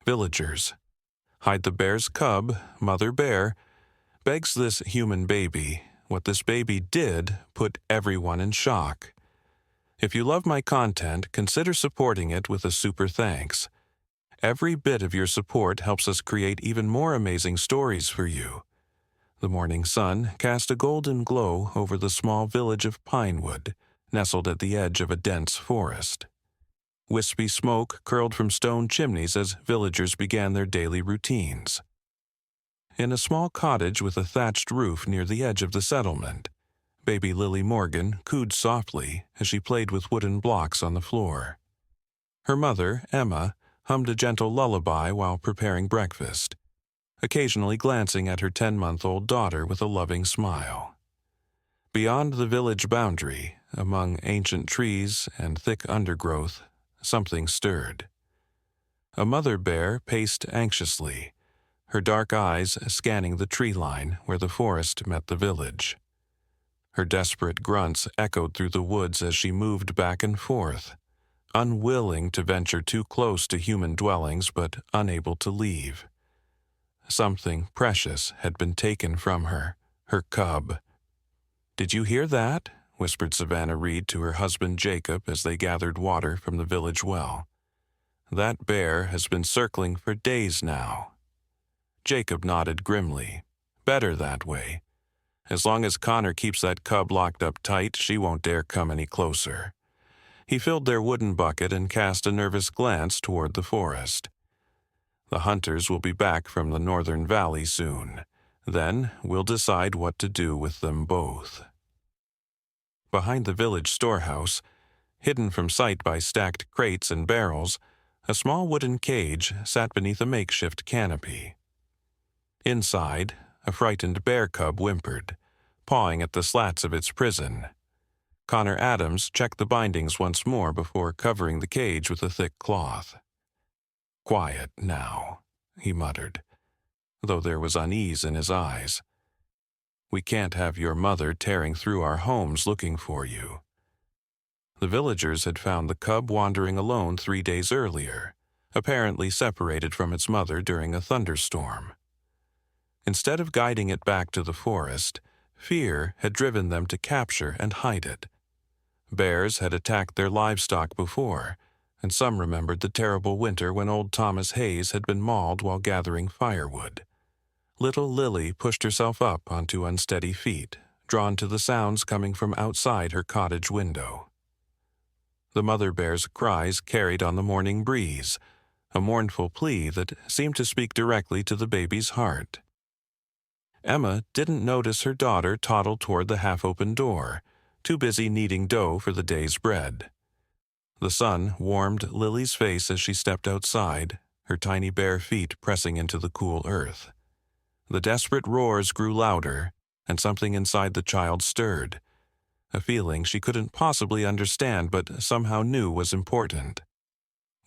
Villagers. Hide the bear's cub, Mother Bear, begs this human baby. What this baby did put everyone in shock. If you love my content, consider supporting it with a super thanks. Every bit of your support helps us create even more amazing stories for you. The morning sun cast a golden glow over the small village of Pinewood, nestled at the edge of a dense forest. Wispy smoke curled from stone chimneys as villagers began their daily routines. In a small cottage with a thatched roof near the edge of the settlement, baby Lily Morgan cooed softly as she played with wooden blocks on the floor. Her mother, Emma, hummed a gentle lullaby while preparing breakfast, occasionally glancing at her 10-month-old daughter with a loving smile. Beyond the village boundary, among ancient trees and thick undergrowth, something stirred. A mother bear paced anxiously, her dark eyes scanning the tree line where the forest met the village. Her desperate grunts echoed through the woods as she moved back and forth, unwilling to venture too close to human dwellings but unable to leave. Something precious had been taken from her, her cub. "Did you hear that?" whispered Savannah Reed to her husband Jacob as they gathered water from the village well. "That bear has been circling for days now." Jacob nodded grimly. "Better that way. As long as Connor keeps that cub locked up tight, she won't dare come any closer." He filled their wooden bucket and cast a nervous glance toward the forest. "The hunters will be back from the northern valley soon. Then we'll decide what to do with them both." Behind the village storehouse, hidden from sight by stacked crates and barrels, a small wooden cage sat beneath a makeshift canopy. Inside, a frightened bear cub whimpered, pawing at the slats of its prison. Connor Adams checked the bindings once more before covering the cage with a thick cloth. "Quiet now," he muttered, though there was unease in his eyes. "We can't have your mother tearing through our homes looking for you." The villagers had found the cub wandering alone 3 days earlier, apparently separated from its mother during a thunderstorm. Instead of guiding it back to the forest, fear had driven them to capture and hide it. Bears had attacked their livestock before, and some remembered the terrible winter when old Thomas Hayes had been mauled while gathering firewood. Little Lily pushed herself up onto unsteady feet, drawn to the sounds coming from outside her cottage window. The mother bear's cries carried on the morning breeze, a mournful plea that seemed to speak directly to the baby's heart. Emma didn't notice her daughter toddle toward the half-open door, too busy kneading dough for the day's bread. The sun warmed Lily's face as she stepped outside, her tiny bare feet pressing into the cool earth. The desperate roars grew louder, and something inside the child stirred, a feeling she couldn't possibly understand but somehow knew was important.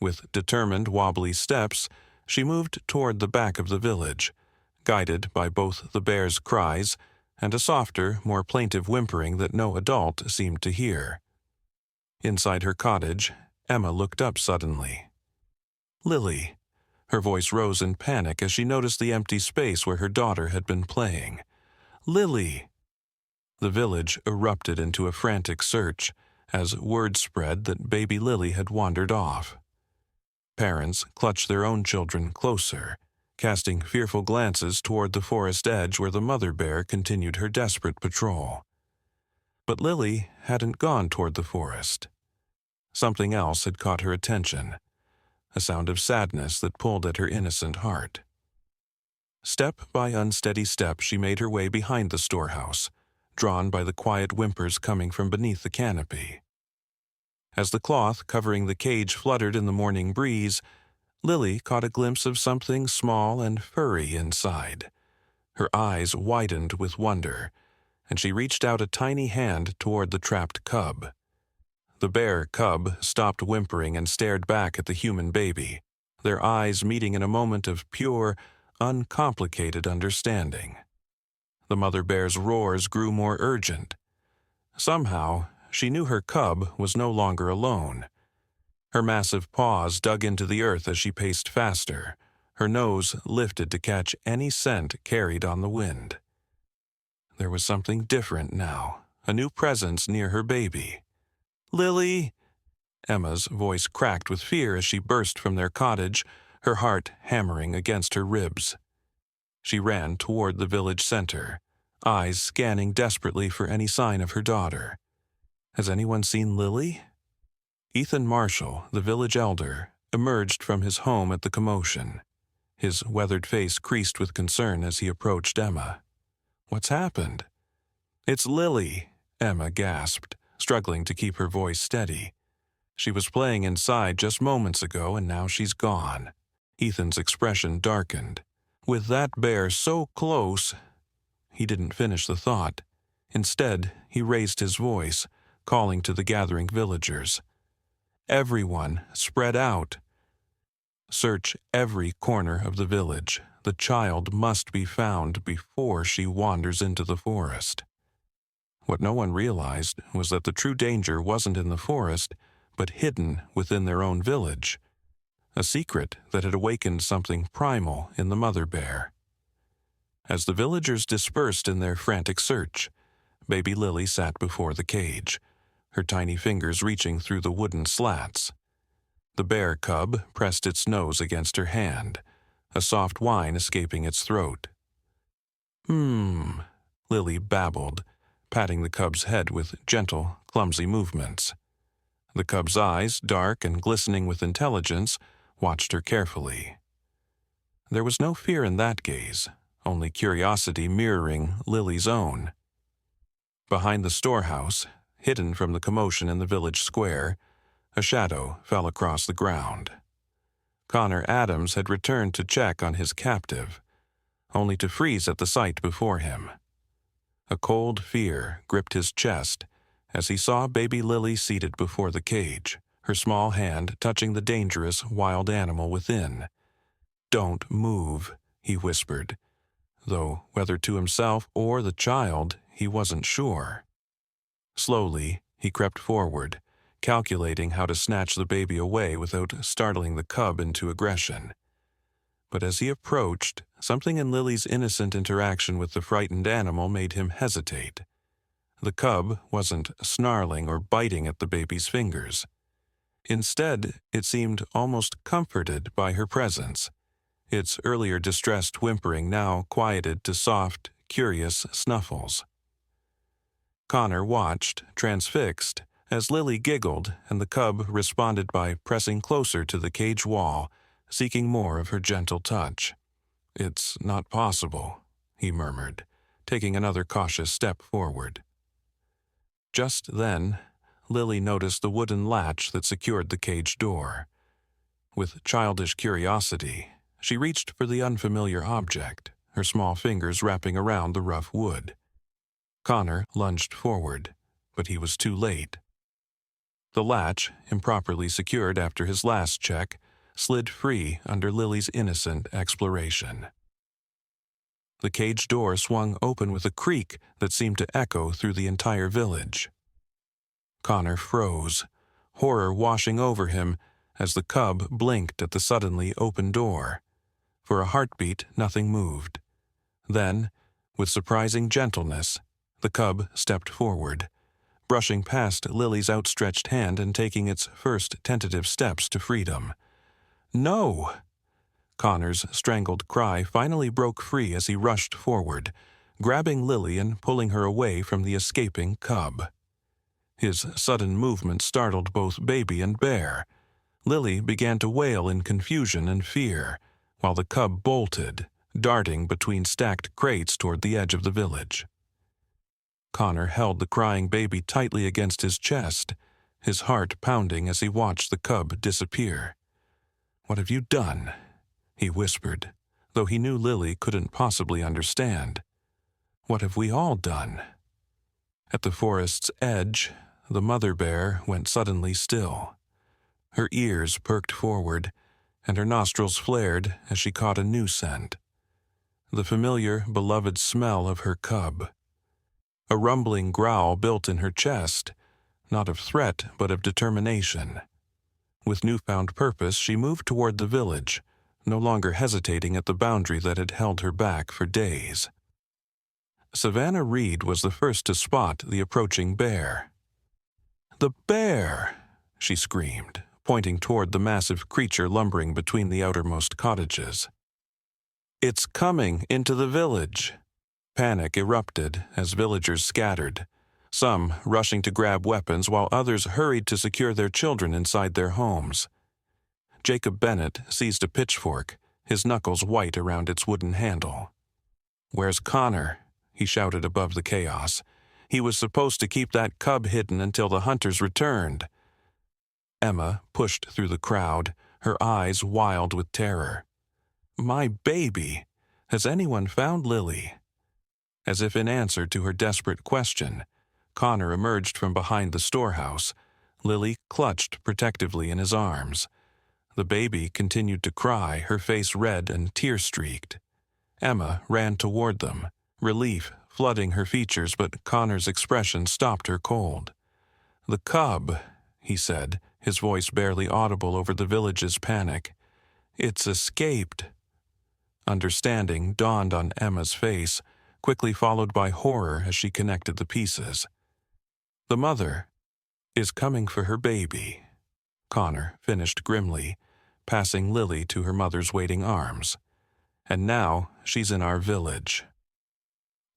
With determined, wobbly steps, she moved toward the back of the village, guided by both the bear's cries and a softer, more plaintive whimpering that no adult seemed to hear. Inside her cottage, Emma looked up suddenly. "Lily." Her voice rose in panic as she noticed the empty space where her daughter had been playing. "Lily!" The village erupted into a frantic search as word spread that baby Lily had wandered off. Parents clutched their own children closer, casting fearful glances toward the forest edge where the mother bear continued her desperate patrol. But Lily hadn't gone toward the forest. Something else had caught her attention, a sound of sadness that pulled at her innocent heart. Step by unsteady step, she made her way behind the storehouse, drawn by the quiet whimpers coming from beneath the canopy. As the cloth covering the cage fluttered in the morning breeze, Lily caught a glimpse of something small and furry inside. Her eyes widened with wonder, and she reached out a tiny hand toward the trapped cub. The bear cub stopped whimpering and stared back at the human baby, their eyes meeting in a moment of pure, uncomplicated understanding. The mother bear's roars grew more urgent. Somehow, she knew her cub was no longer alone. Her massive paws dug into the earth as she paced faster, her nose lifted to catch any scent carried on the wind. There was something different now, a new presence near her baby. "Lily!" Emma's voice cracked with fear as she burst from their cottage, her heart hammering against her ribs. She ran toward the village center, eyes scanning desperately for any sign of her daughter. Has anyone seen Lily? Ethan Marshall, the village elder, emerged from his home at the commotion. His weathered face creased with concern as he approached Emma. "What's happened?" "It's Lily," Emma gasped, struggling to keep her voice steady. "She was playing inside just moments ago, and now she's gone." Ethan's expression darkened. With that bear so close, he didn't finish the thought. Instead, he raised his voice, calling to the gathering villagers. "Everyone, spread out. Search every corner of the village. The child must be found before she wanders into the forest." What no one realized was that the true danger wasn't in the forest, but hidden within their own village. A secret that had awakened something primal in the mother bear. As the villagers dispersed in their frantic search, baby Lily sat before the cage, her tiny fingers reaching through the wooden slats. The bear cub pressed its nose against her hand, a soft whine escaping its throat. Lily babbled, patting the cub's head with gentle, clumsy movements. The cub's eyes, dark and glistening with intelligence, watched her carefully. There was no fear in that gaze, only curiosity mirroring Lily's own. Behind the storehouse, hidden from the commotion in the village square, a shadow fell across the ground. Connor Adams had returned to check on his captive, only to freeze at the sight before him. A cold fear gripped his chest as he saw baby Lily seated before the cage, her small hand touching the dangerous wild animal within. "Don't move," he whispered, though whether to himself or the child, he wasn't sure. Slowly, he crept forward, calculating how to snatch the baby away without startling the cub into aggression. But as he approached, something in Lily's innocent interaction with the frightened animal made him hesitate. The cub wasn't snarling or biting at the baby's fingers. Instead, it seemed almost comforted by her presence, its earlier distressed whimpering now quieted to soft, curious snuffles. Connor watched, transfixed, as Lily giggled and the cub responded by pressing closer to the cage wall, seeking more of her gentle touch. "It's not possible," he murmured, taking another cautious step forward. Just then, Lily noticed the wooden latch that secured the cage door. With childish curiosity, she reached for the unfamiliar object, her small fingers wrapping around the rough wood. Connor lunged forward, but he was too late. The latch, improperly secured after his last check, slid free under Lily's innocent exploration. The cage door swung open with a creak that seemed to echo through the entire village. Connor froze, horror washing over him as the cub blinked at the suddenly open door. For a heartbeat, nothing moved. Then, with surprising gentleness, the cub stepped forward, brushing past Lily's outstretched hand and taking its first tentative steps to freedom. "No!" Connor's strangled cry finally broke free as he rushed forward, grabbing Lily and pulling her away from the escaping cub. His sudden movement startled both baby and bear. Lily began to wail in confusion and fear, while the cub bolted, darting between stacked crates toward the edge of the village. Connor held the crying baby tightly against his chest, his heart pounding as he watched the cub disappear. "What have you done?" he whispered, though he knew Lily couldn't possibly understand. "What have we all done?" At the forest's edge, the mother bear went suddenly still. Her ears perked forward, and her nostrils flared as she caught a new scent. The familiar, beloved smell of her cub. A rumbling growl built in her chest, not of threat but of determination. With newfound purpose, she moved toward the village, no longer hesitating at the boundary that had held her back for days. Savannah Reed was the first to spot the approaching bear. "The bear!" she screamed, pointing toward the massive creature lumbering between the outermost cottages. "It's coming into the village!" Panic erupted as villagers scattered, some rushing to grab weapons while others hurried to secure their children inside their homes. Jacob Bennett seized a pitchfork, his knuckles white around its wooden handle. "Where's Connor?" he shouted above the chaos. "He was supposed to keep that cub hidden until the hunters returned." Emma pushed through the crowd, her eyes wild with terror. "My baby! Has anyone found Lily?" As if in answer to her desperate question, Connor emerged from behind the storehouse, Lily clutched protectively in his arms. The baby continued to cry, her face red and tear-streaked. Emma ran toward them, relief flooding her features, but Connor's expression stopped her cold. "The cub," he said, his voice barely audible over the village's panic. "It's escaped." Understanding dawned on Emma's face, quickly followed by horror as she connected the pieces. "The mother is coming for her baby," Connor finished grimly, passing Lily to her mother's waiting arms. "And now she's in our village."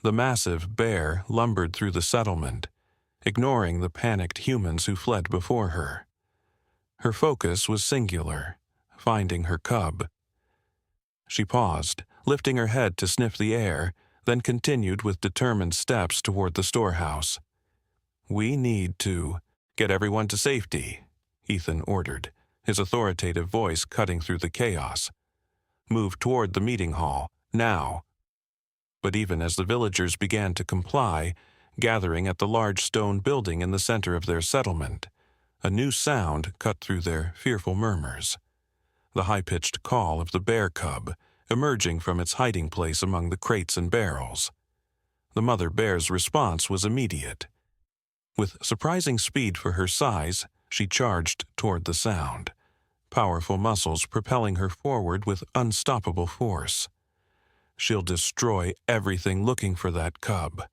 The massive bear lumbered through the settlement, ignoring the panicked humans who fled before her. Her focus was singular, finding her cub. She paused, lifting her head to sniff the air, then continued with determined steps toward the storehouse. "We need to get everyone to safety," Ethan ordered, his authoritative voice cutting through the chaos. "Move toward the meeting hall, now." But even as the villagers began to comply, gathering at the large stone building in the center of their settlement, a new sound cut through their fearful murmurs. The high-pitched call of the bear cub, emerging from its hiding place among the crates and barrels. The mother bear's response was immediate. With surprising speed for her size, she charged toward the sound, powerful muscles propelling her forward with unstoppable force. "She'll destroy everything looking for that cub,"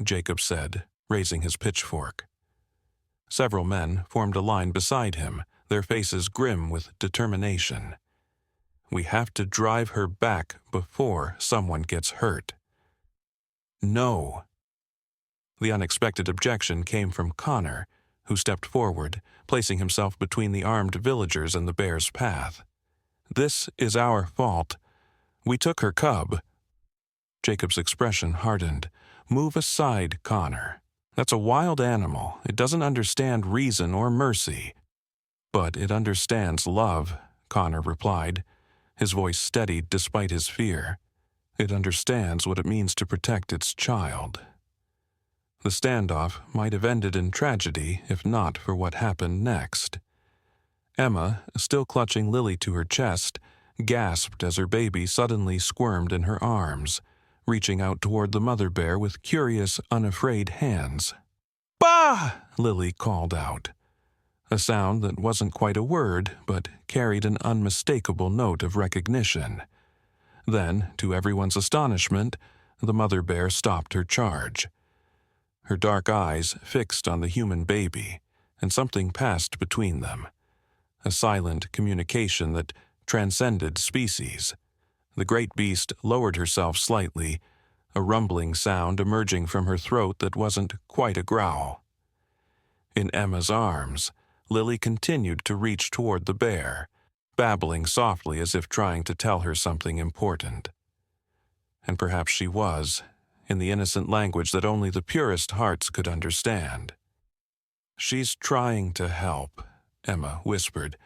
Jacob said, raising his pitchfork. Several men formed a line beside him, their faces grim with determination. "We have to drive her back before someone gets hurt." "No." The unexpected objection came from Connor, who stepped forward, placing himself between the armed villagers and the bear's path. "This is our fault. We took her cub." Jacob's expression hardened. "Move aside, Connor. That's a wild animal. It doesn't understand reason or mercy." "But it understands love," Connor replied, his voice steadied despite his fear. "It understands what it means to protect its child." The standoff might have ended in tragedy if not for what happened next. Emma, still clutching Lily to her chest, gasped as her baby suddenly squirmed in her arms, reaching out toward the mother bear with curious, unafraid hands. "Bah!" Lily called out, a sound that wasn't quite a word but carried an unmistakable note of recognition. Then, to everyone's astonishment, the mother bear stopped her charge. Her dark eyes fixed on the human baby, and something passed between them. A silent communication that transcended species. The great beast lowered herself slightly, a rumbling sound emerging from her throat that wasn't quite a growl. In Emma's arms, Lily continued to reach toward the bear, babbling softly as if trying to tell her something important. And perhaps she was, in the innocent language that only the purest hearts could understand. "She's trying to help," Emma whispered,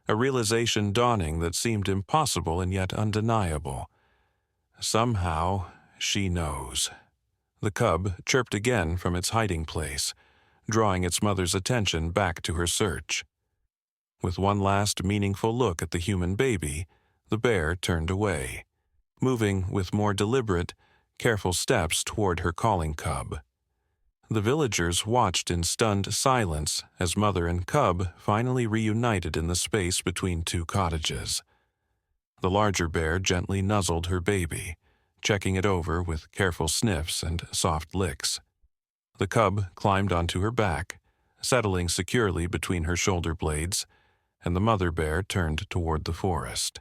a realization dawning that seemed impossible and yet undeniable. "Somehow, she knows." The cub chirped again from its hiding place, drawing its mother's attention back to her search. With one last meaningful look at the human baby, the bear turned away, moving with more deliberate, careful steps toward her calling cub. The villagers watched in stunned silence as mother and cub finally reunited in the space between two cottages. The larger bear gently nuzzled her baby, checking it over with careful sniffs and soft licks. The cub climbed onto her back, settling securely between her shoulder blades, and the mother bear turned toward the forest.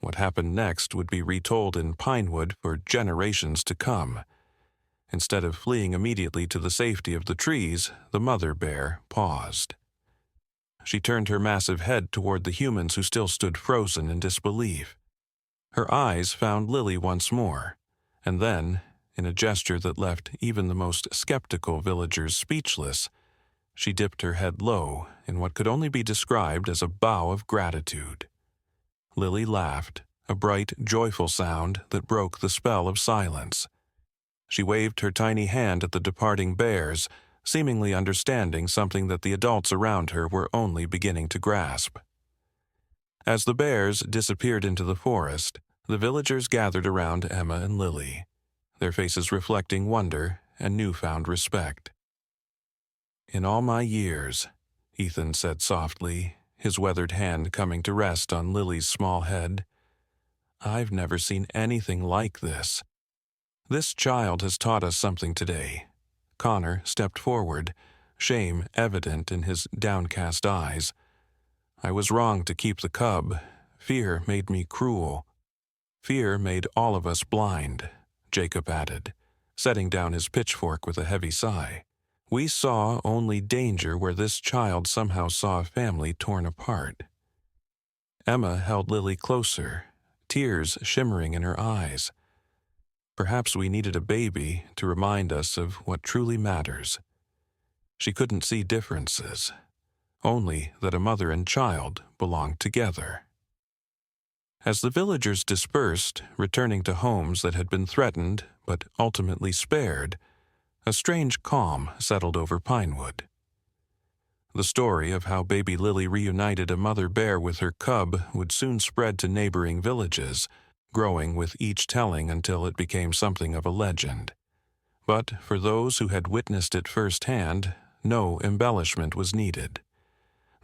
What happened next would be retold in Pinewood for generations to come. Instead of fleeing immediately to the safety of the trees, the mother bear paused. She turned her massive head toward the humans who still stood frozen in disbelief. Her eyes found Lily once more, and then, in a gesture that left even the most skeptical villagers speechless, she dipped her head low in what could only be described as a bow of gratitude. Lily laughed, a bright, joyful sound that broke the spell of silence. She waved her tiny hand at the departing bears, seemingly understanding something that the adults around her were only beginning to grasp. As the bears disappeared into the forest, the villagers gathered around Emma and Lily, their faces reflecting wonder and newfound respect. "In all my years," Ethan said softly, his weathered hand coming to rest on Lily's small head, "I've never seen anything like this. This child has taught us something today." Connor stepped forward, shame evident in his downcast eyes. "I was wrong to keep the cub. Fear made me cruel." "Fear made all of us blind," Jacob added, setting down his pitchfork with a heavy sigh. "We saw only danger where this child somehow saw a family torn apart." Emma held Lily closer, tears shimmering in her eyes. Perhaps we needed a baby to remind us of what truly matters. She couldn't see differences, only that a mother and child belonged together. As the villagers dispersed, returning to homes that had been threatened but ultimately spared, a strange calm settled over Pinewood. The story of how baby Lily reunited a mother bear with her cub would soon spread to neighboring villages, growing with each telling until it became something of a legend. But for those who had witnessed it firsthand, no embellishment was needed.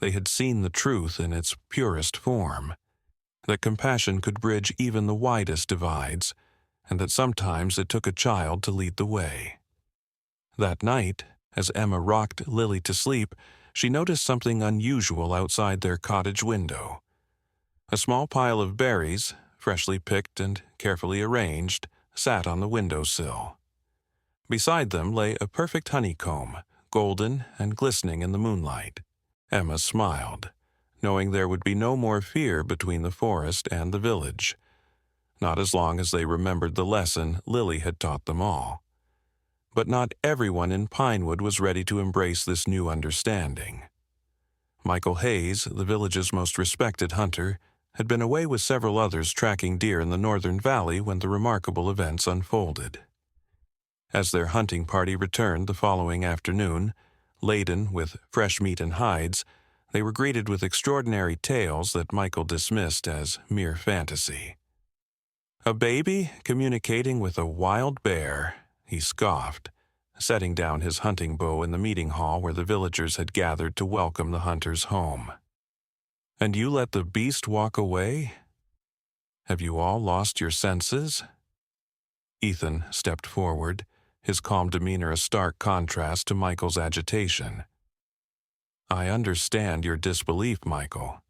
They had seen the truth in its purest form, that compassion could bridge even the widest divides, and that sometimes it took a child to lead the way. That night, as Emma rocked Lily to sleep, she noticed something unusual outside their cottage window. A small pile of berries, freshly picked and carefully arranged, sat on the windowsill. Beside them lay a perfect honeycomb, golden and glistening in the moonlight. Emma smiled, knowing there would be no more fear between the forest and the village, not as long as they remembered the lesson Lily had taught them all. But not everyone in Pinewood was ready to embrace this new understanding. Michael Hayes, the village's most respected hunter, had been away with several others tracking deer in the northern valley when the remarkable events unfolded. As their hunting party returned the following afternoon, laden with fresh meat and hides, they were greeted with extraordinary tales that Michael dismissed as mere fantasy. "A baby communicating with a wild bear," he scoffed, setting down his hunting bow in the meeting hall where the villagers had gathered to welcome the hunters home. "And you let the beast walk away? Have you all lost your senses?" Ethan stepped forward, his calm demeanor a stark contrast to Michael's agitation. "I understand your disbelief, Michael.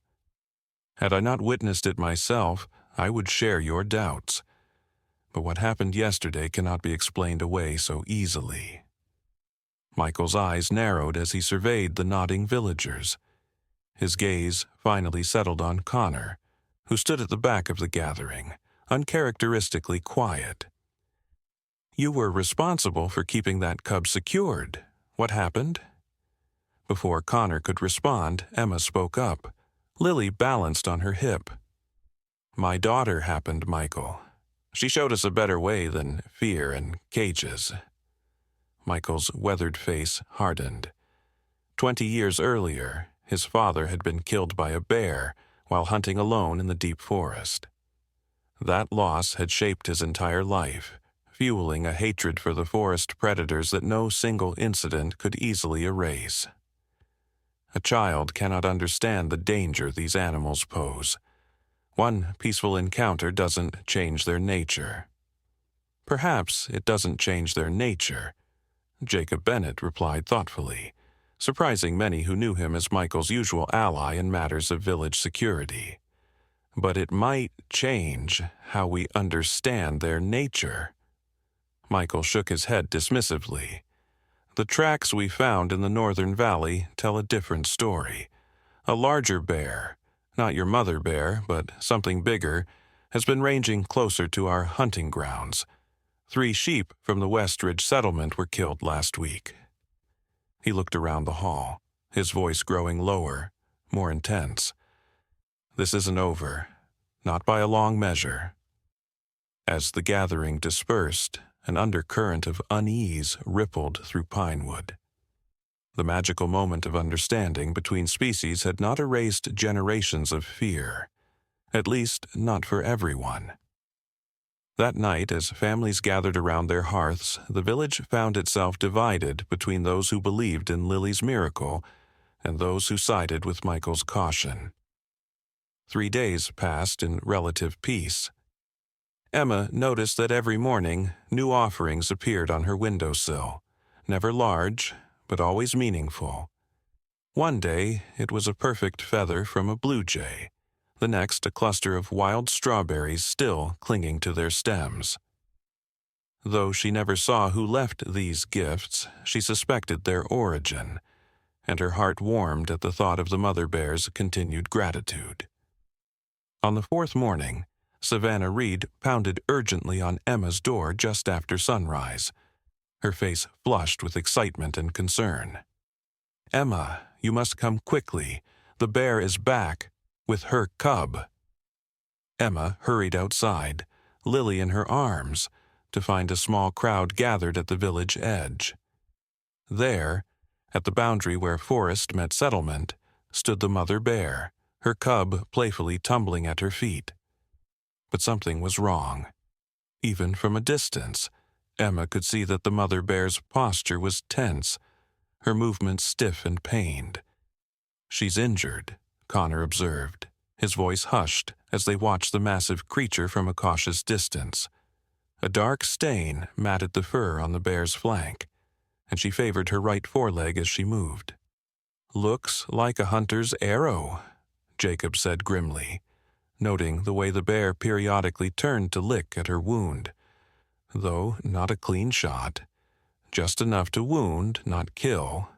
Had I not witnessed it myself, I would share your doubts. But what happened yesterday cannot be explained away so easily." Michael's eyes narrowed as he surveyed the nodding villagers. His gaze finally settled on Connor, who stood at the back of the gathering, uncharacteristically quiet. "You were responsible for keeping that cub secured. What happened?" Before Connor could respond, Emma spoke up. Lily balanced on her hip. "My daughter happened, Michael. She showed us a better way than fear and cages." Michael's weathered face hardened. 20 years earlier, his father had been killed by a bear while hunting alone in the deep forest. That loss had shaped his entire life, fueling a hatred for the forest predators that no single incident could easily erase. A child cannot understand the danger these animals pose. One peaceful encounter doesn't change their nature. Perhaps it doesn't change their nature, Jacob Bennet replied thoughtfully, surprising many who knew him as Michael's usual ally in matters of village security. But it might change how we understand their nature. Michael shook his head dismissively. The tracks we found in the northern valley tell a different story. A larger bear, not your mother bear, but something bigger, has been ranging closer to our hunting grounds. 3 sheep from the Westridge settlement were killed last week. He looked around the hall, his voice growing lower, more intense. This isn't over, not by a long measure. As the gathering dispersed, an undercurrent of unease rippled through Pinewood. The magical moment of understanding between species had not erased generations of fear, at least not for everyone. That night, as families gathered around their hearths, the village found itself divided between those who believed in Lily's miracle and those who sided with Michael's caution. 3 days passed in relative peace. Emma noticed that every morning new offerings appeared on her windowsill, never large, but always meaningful. One day it was a perfect feather from a blue jay, the next a cluster of wild strawberries still clinging to their stems. Though she never saw who left these gifts, she suspected their origin, and her heart warmed at the thought of the mother bear's continued gratitude. On the 4th morning, Savannah Reed pounded urgently on Emma's door just after sunrise, her face flushed with excitement and concern. "Emma, you must come quickly. The bear is back, with her cub." Emma hurried outside, Lily in her arms, to find a small crowd gathered at the village edge. There, at the boundary where forest met settlement, stood the mother bear, her cub playfully tumbling at her feet. But something was wrong. Even from a distance, Emma could see that the mother bear's posture was tense, her movements stiff and pained. "She's injured," Connor observed, his voice hushed as they watched the massive creature from a cautious distance. A dark stain matted the fur on the bear's flank, and she favored her right foreleg as she moved. "Looks like a hunter's arrow," Jacob said grimly, noting the way the bear periodically turned to lick at her wound. Though not a clean shot, just enough to wound, not kill.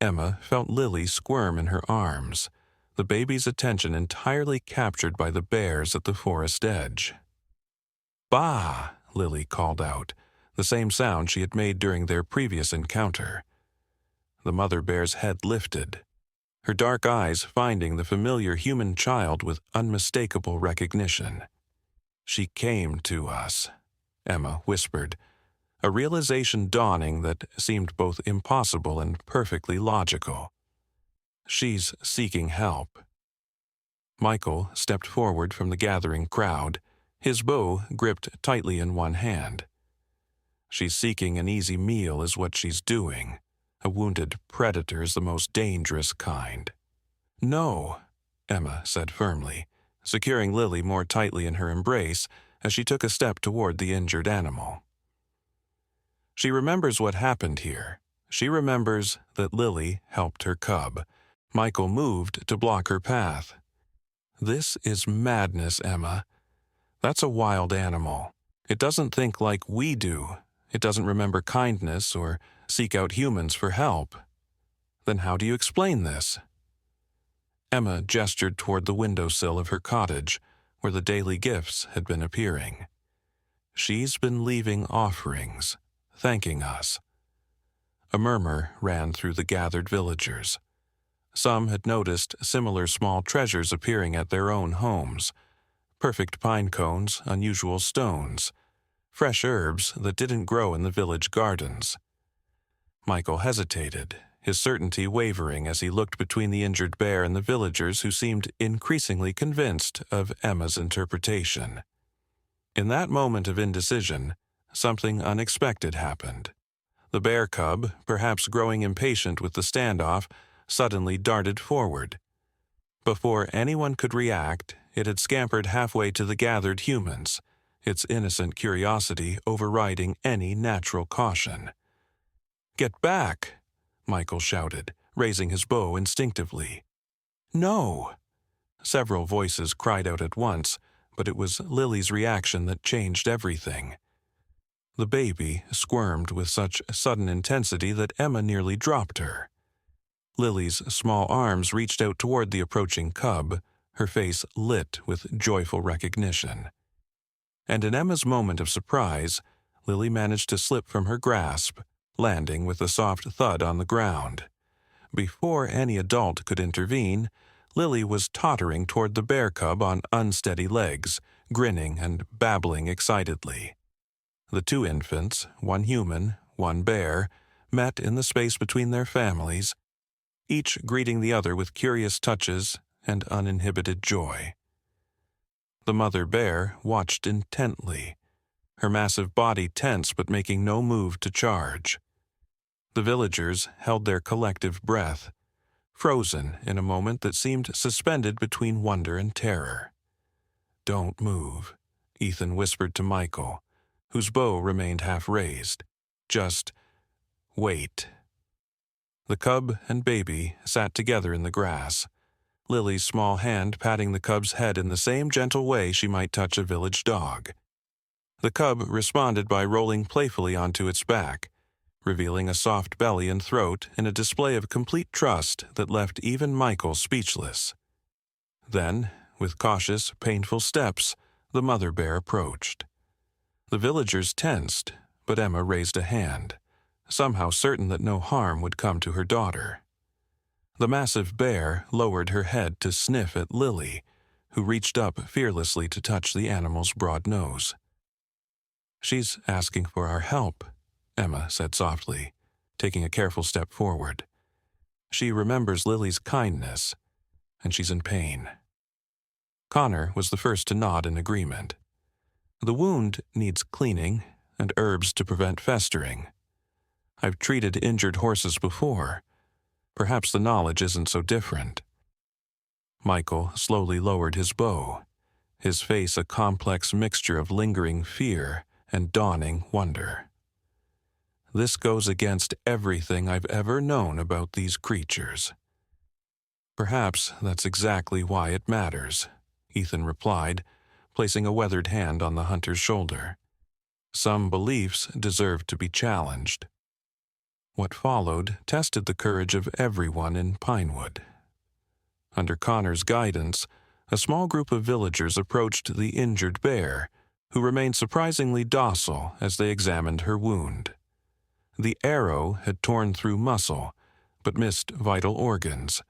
Emma felt Lily squirm in her arms, the baby's attention entirely captured by the bears at the forest edge. "Bah!" Lily called out, the same sound she had made during their previous encounter. The mother bear's head lifted, her dark eyes finding the familiar human child with unmistakable recognition. "She came to us," Emma whispered, a realization dawning that seemed both impossible and perfectly logical. "She's seeking help." Michael stepped forward from the gathering crowd, his bow gripped tightly in one hand. "She's seeking an easy meal is what she's doing. A wounded predator is the most dangerous kind." "No," Emma said firmly, securing Lily more tightly in her embrace as she took a step toward the injured animal. She remembers what happened here. She remembers that Lily helped her cub. Michael moved to block her path. "This is madness, Emma. That's a wild animal. It doesn't think like we do. It doesn't remember kindness or seek out humans for help. Then how do you explain this?" Emma gestured toward the windowsill of her cottage, where the daily gifts had been appearing. "She's been leaving offerings, thanking us." A murmur ran through the gathered villagers. Some had noticed similar small treasures appearing at their own homes: perfect pine cones, unusual stones, fresh herbs that didn't grow in the village gardens. Michael hesitated, his certainty wavering as he looked between the injured bear and the villagers who seemed increasingly convinced of Emma's interpretation. In that moment of indecision, something unexpected happened. The bear cub, perhaps growing impatient with the standoff, suddenly darted forward. Before anyone could react, it had scampered halfway to the gathered humans, its innocent curiosity overriding any natural caution. "Get back!" Michael shouted, raising his bow instinctively. "No!" Several voices cried out at once, but it was Lily's reaction that changed everything. The baby squirmed with such sudden intensity that Emma nearly dropped her. Lily's small arms reached out toward the approaching cub, her face lit with joyful recognition. And in Emma's moment of surprise, Lily managed to slip from her grasp, landing with a soft thud on the ground. Before any adult could intervene, Lily was tottering toward the bear cub on unsteady legs, grinning and babbling excitedly. The two infants, one human, one bear, met in the space between their families, each greeting the other with curious touches and uninhibited joy. The mother bear watched intently, her massive body tense but making no move to charge. The villagers held their collective breath, frozen in a moment that seemed suspended between wonder and terror. "Don't move," Ethan whispered to Michael, whose bow remained half raised. "Just wait." The cub and baby sat together in the grass, Lily's small hand patting the cub's head in the same gentle way she might touch a village dog. The cub responded by rolling playfully onto its back, revealing a soft belly and throat in a display of complete trust that left even Michael speechless. Then, with cautious, painful steps, the mother bear approached. The villagers tensed, but Emma raised a hand, somehow certain that no harm would come to her daughter. The massive bear lowered her head to sniff at Lily, who reached up fearlessly to touch the animal's broad nose. "She's asking for our help," Emma said softly, taking a careful step forward. "She remembers Lily's kindness, and she's in pain." Connor was the first to nod in agreement. "The wound needs cleaning and herbs to prevent festering. I've treated injured horses before. Perhaps the knowledge isn't so different." Michael slowly lowered his bow, his face a complex mixture of lingering fear and dawning wonder. "This goes against everything I've ever known about these creatures." "Perhaps that's exactly why it matters," Ethan replied, placing a weathered hand on the hunter's shoulder. "Some beliefs deserve to be challenged." What followed tested the courage of everyone in Pinewood. Under Connor's guidance, a small group of villagers approached the injured bear, who remained surprisingly docile as they examined her wound. The arrow had torn through muscle, but missed vital organs,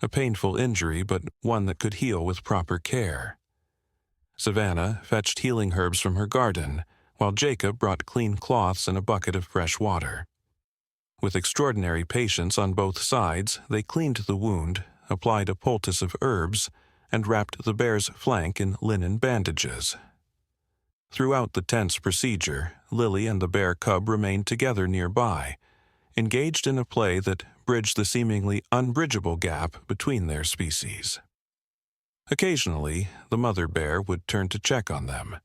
a painful injury but one that could heal with proper care. Savannah fetched healing herbs from her garden, while Jacob brought clean cloths and a bucket of fresh water. With extraordinary patience on both sides, they cleaned the wound, applied a poultice of herbs, and wrapped the bear's flank in linen bandages. Throughout the tense procedure, Lily and the bear cub remained together nearby, engaged in a play that bridged the seemingly unbridgeable gap between their species. Occasionally, the mother bear would turn to check on them,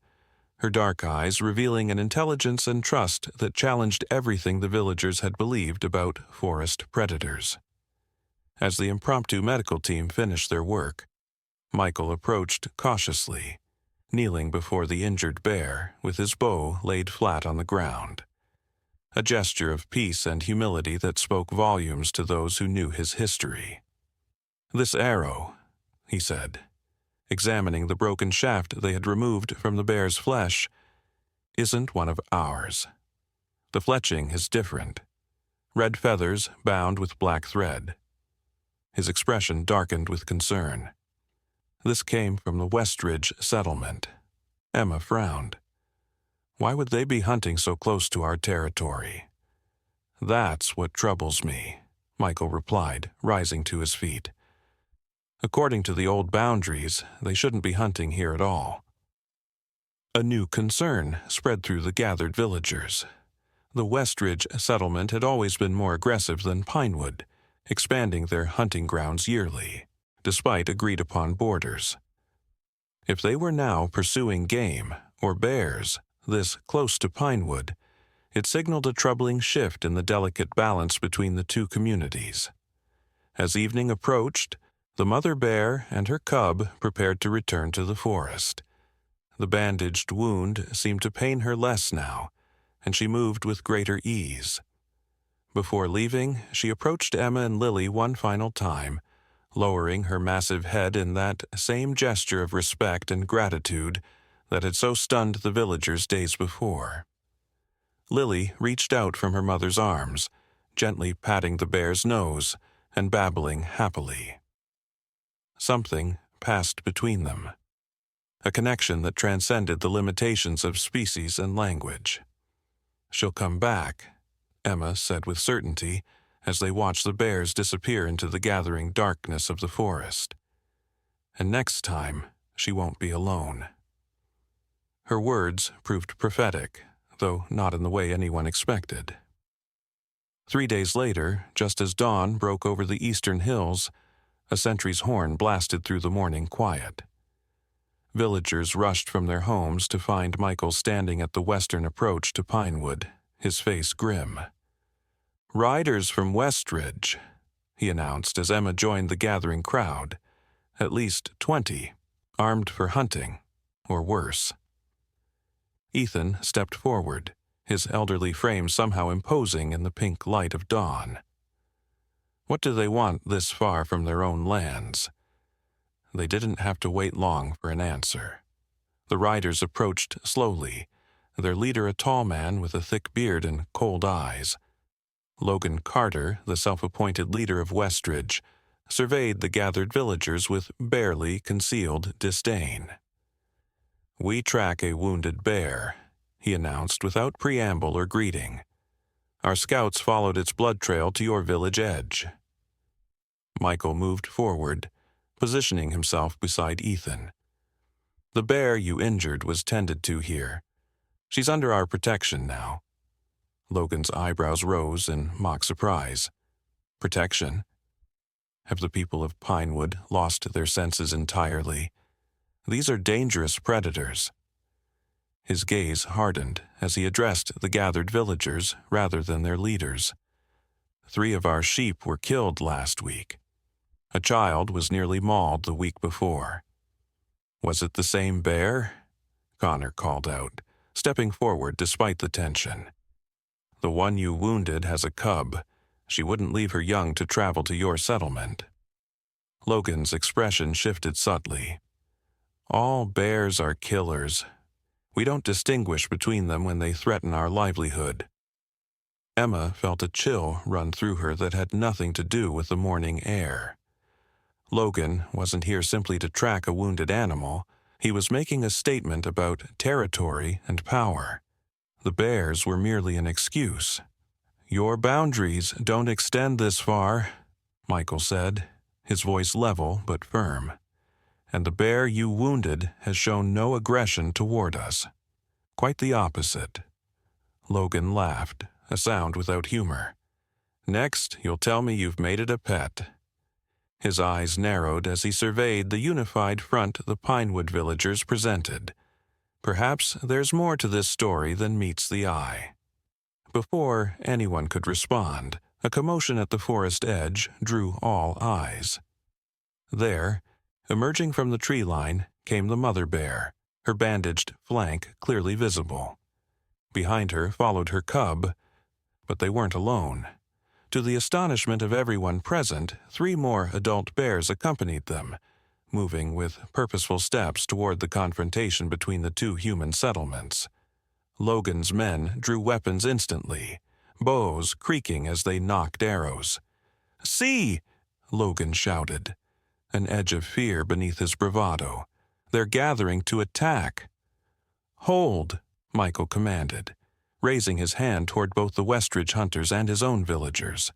her dark eyes revealing an intelligence and trust that challenged everything the villagers had believed about forest predators. As the impromptu medical team finished their work, Michael approached cautiously, kneeling before the injured bear with his bow laid flat on the ground, a gesture of peace and humility that spoke volumes to those who knew his history. "This arrow," he said, examining the broken shaft they had removed from the bear's flesh, "isn't one of ours. The fletching is different. Red feathers bound with black thread." His expression darkened with concern. "This came from the Westridge settlement." Emma frowned. "Why would they be hunting so close to our territory?" "That's what troubles me," Michael replied, rising to his feet. "According to the old boundaries, they shouldn't be hunting here at all." A new concern spread through the gathered villagers. The Westridge settlement had always been more aggressive than Pinewood, expanding their hunting grounds yearly, despite agreed-upon borders. If they were now pursuing game, or bears, this close to Pinewood, it signaled a troubling shift in the delicate balance between the two communities. As evening approached, the mother bear and her cub prepared to return to the forest. The bandaged wound seemed to pain her less now, and she moved with greater ease. Before leaving, she approached Emma and Lily one final time, lowering her massive head in that same gesture of respect and gratitude that had so stunned the villagers days before. Lily reached out from her mother's arms, gently patting the bear's nose and babbling happily. Something passed between them, a connection that transcended the limitations of species and language. "She'll come back," Emma said with certainty as they watched the bears disappear into the gathering darkness of the forest. "And next time, she won't be alone." Her words proved prophetic, though not in the way anyone expected. 3 days later, just as dawn broke over the eastern hills, a sentry's horn blasted through the morning quiet. Villagers rushed from their homes to find Michael standing at the western approach to Pinewood, his face grim. "Riders from Westridge," he announced as Emma joined the gathering crowd, at least 20, armed for hunting, or worse. Ethan stepped forward, his elderly frame somehow imposing in the pink light of dawn. What do they want this far from their own lands? They didn't have to wait long for an answer. The riders approached slowly, their leader a tall man with a thick beard and cold eyes. Logan Carter, the self-appointed leader of Westridge, surveyed the gathered villagers with barely concealed disdain. "We track a wounded bear," he announced without preamble or greeting. "Our scouts followed its blood trail to your village edge." Michael moved forward, positioning himself beside Ethan. "The bear you injured was tended to here. She's under our protection now." Logan's eyebrows rose in mock surprise. "Protection? Have the people of Pinewood lost their senses entirely? These are dangerous predators." His gaze hardened as he addressed the gathered villagers rather than their leaders. 3 of our sheep were killed last week. A child was nearly mauled the week before. "Was it the same bear?" Connor called out, stepping forward despite the tension. "The one you wounded has a cub. She wouldn't leave her young to travel to your settlement." Logan's expression shifted subtly. "All bears are killers. We don't distinguish between them when they threaten our livelihood." Emma felt a chill run through her that had nothing to do with the morning air. Logan wasn't here simply to track a wounded animal. He was making a statement about territory and power. The bears were merely an excuse. "Your boundaries don't extend this far," Michael said, his voice level but firm. "And the bear you wounded has shown no aggression toward us. Quite the opposite." Logan laughed, a sound without humor. "Next, you'll tell me you've made it a pet." His eyes narrowed as he surveyed the unified front the Pinewood villagers presented. Perhaps there's more to this story than meets the eye. Before anyone could respond, a commotion at the forest edge drew all eyes. There, emerging from the tree line, came the mother bear, her bandaged flank clearly visible. Behind her followed her cub, but they weren't alone. To the astonishment of everyone present, 3 more adult bears accompanied them, moving with purposeful steps toward the confrontation between the 2 human settlements. Logan's men drew weapons instantly, bows creaking as they nocked arrows. "See!" Logan shouted, an edge of fear beneath his bravado. "They're gathering to attack." "Hold," Michael commanded, raising his hand toward both the Westridge hunters and his own villagers.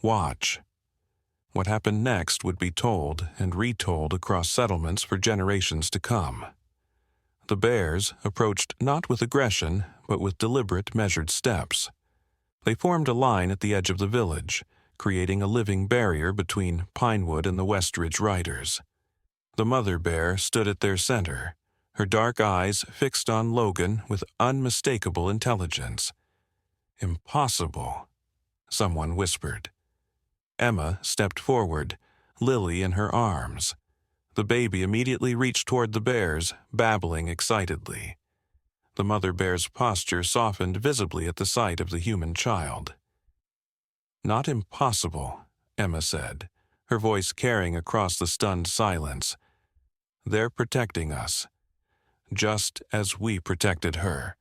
"Watch." What happened next would be told and retold across settlements for generations to come. The bears approached not with aggression, but with deliberate, measured steps. They formed a line at the edge of the village, creating a living barrier between Pinewood and the Westridge riders. The mother bear stood at their center, her dark eyes fixed on Logan with unmistakable intelligence. "Impossible," someone whispered. Emma stepped forward, Lily in her arms. The baby immediately reached toward the bears, babbling excitedly. The mother bear's posture softened visibly at the sight of the human child. "Not impossible," Emma said, her voice carrying across the stunned silence. "They're protecting us, just as we protected her."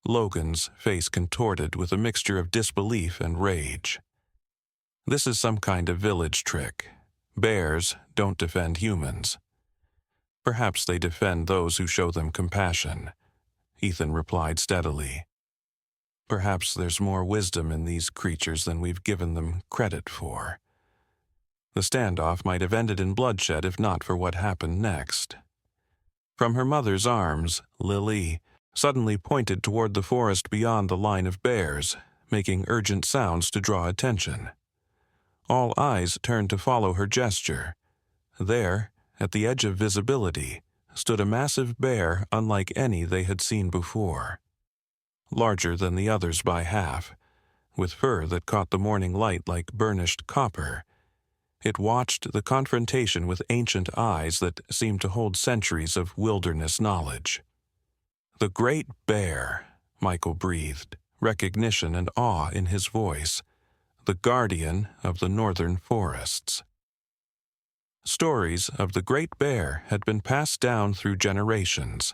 Logan's face contorted with a mixture of disbelief and rage. "This is some kind of village trick. Bears don't defend humans." "Perhaps they defend those who show them compassion," Ethan replied steadily. "Perhaps there's more wisdom in these creatures than we've given them credit for." The standoff might have ended in bloodshed if not for what happened next. From her mother's arms, Lily suddenly pointed toward the forest beyond the line of bears, making urgent sounds to draw attention. All eyes turned to follow her gesture. There, at the edge of visibility, stood a massive bear unlike any they had seen before. Larger than the others by half, with fur that caught the morning light like burnished copper. It watched the confrontation with ancient eyes that seemed to hold centuries of wilderness knowledge. "The Great Bear," Michael breathed, recognition and awe in his voice. "The guardian of the northern forests." Stories of the Great Bear had been passed down through generations.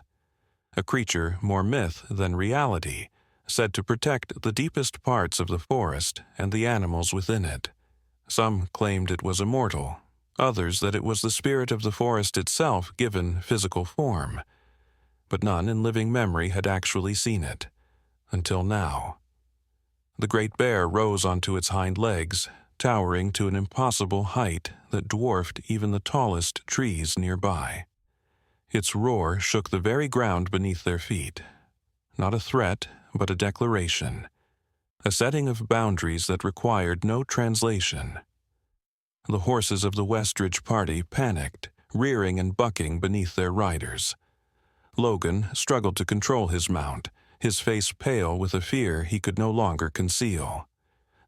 A creature more myth than reality, said to protect the deepest parts of the forest and the animals within it. Some claimed it was immortal, others that it was the spirit of the forest itself given physical form. But none in living memory had actually seen it, until now. The Great Bear rose onto its hind legs, towering to an impossible height that dwarfed even the tallest trees nearby. Its roar shook the very ground beneath their feet. Not a threat, but a declaration. A setting of boundaries that required no translation. The horses of the Westridge party panicked, rearing and bucking beneath their riders. Logan struggled to control his mount, his face pale with a fear he could no longer conceal.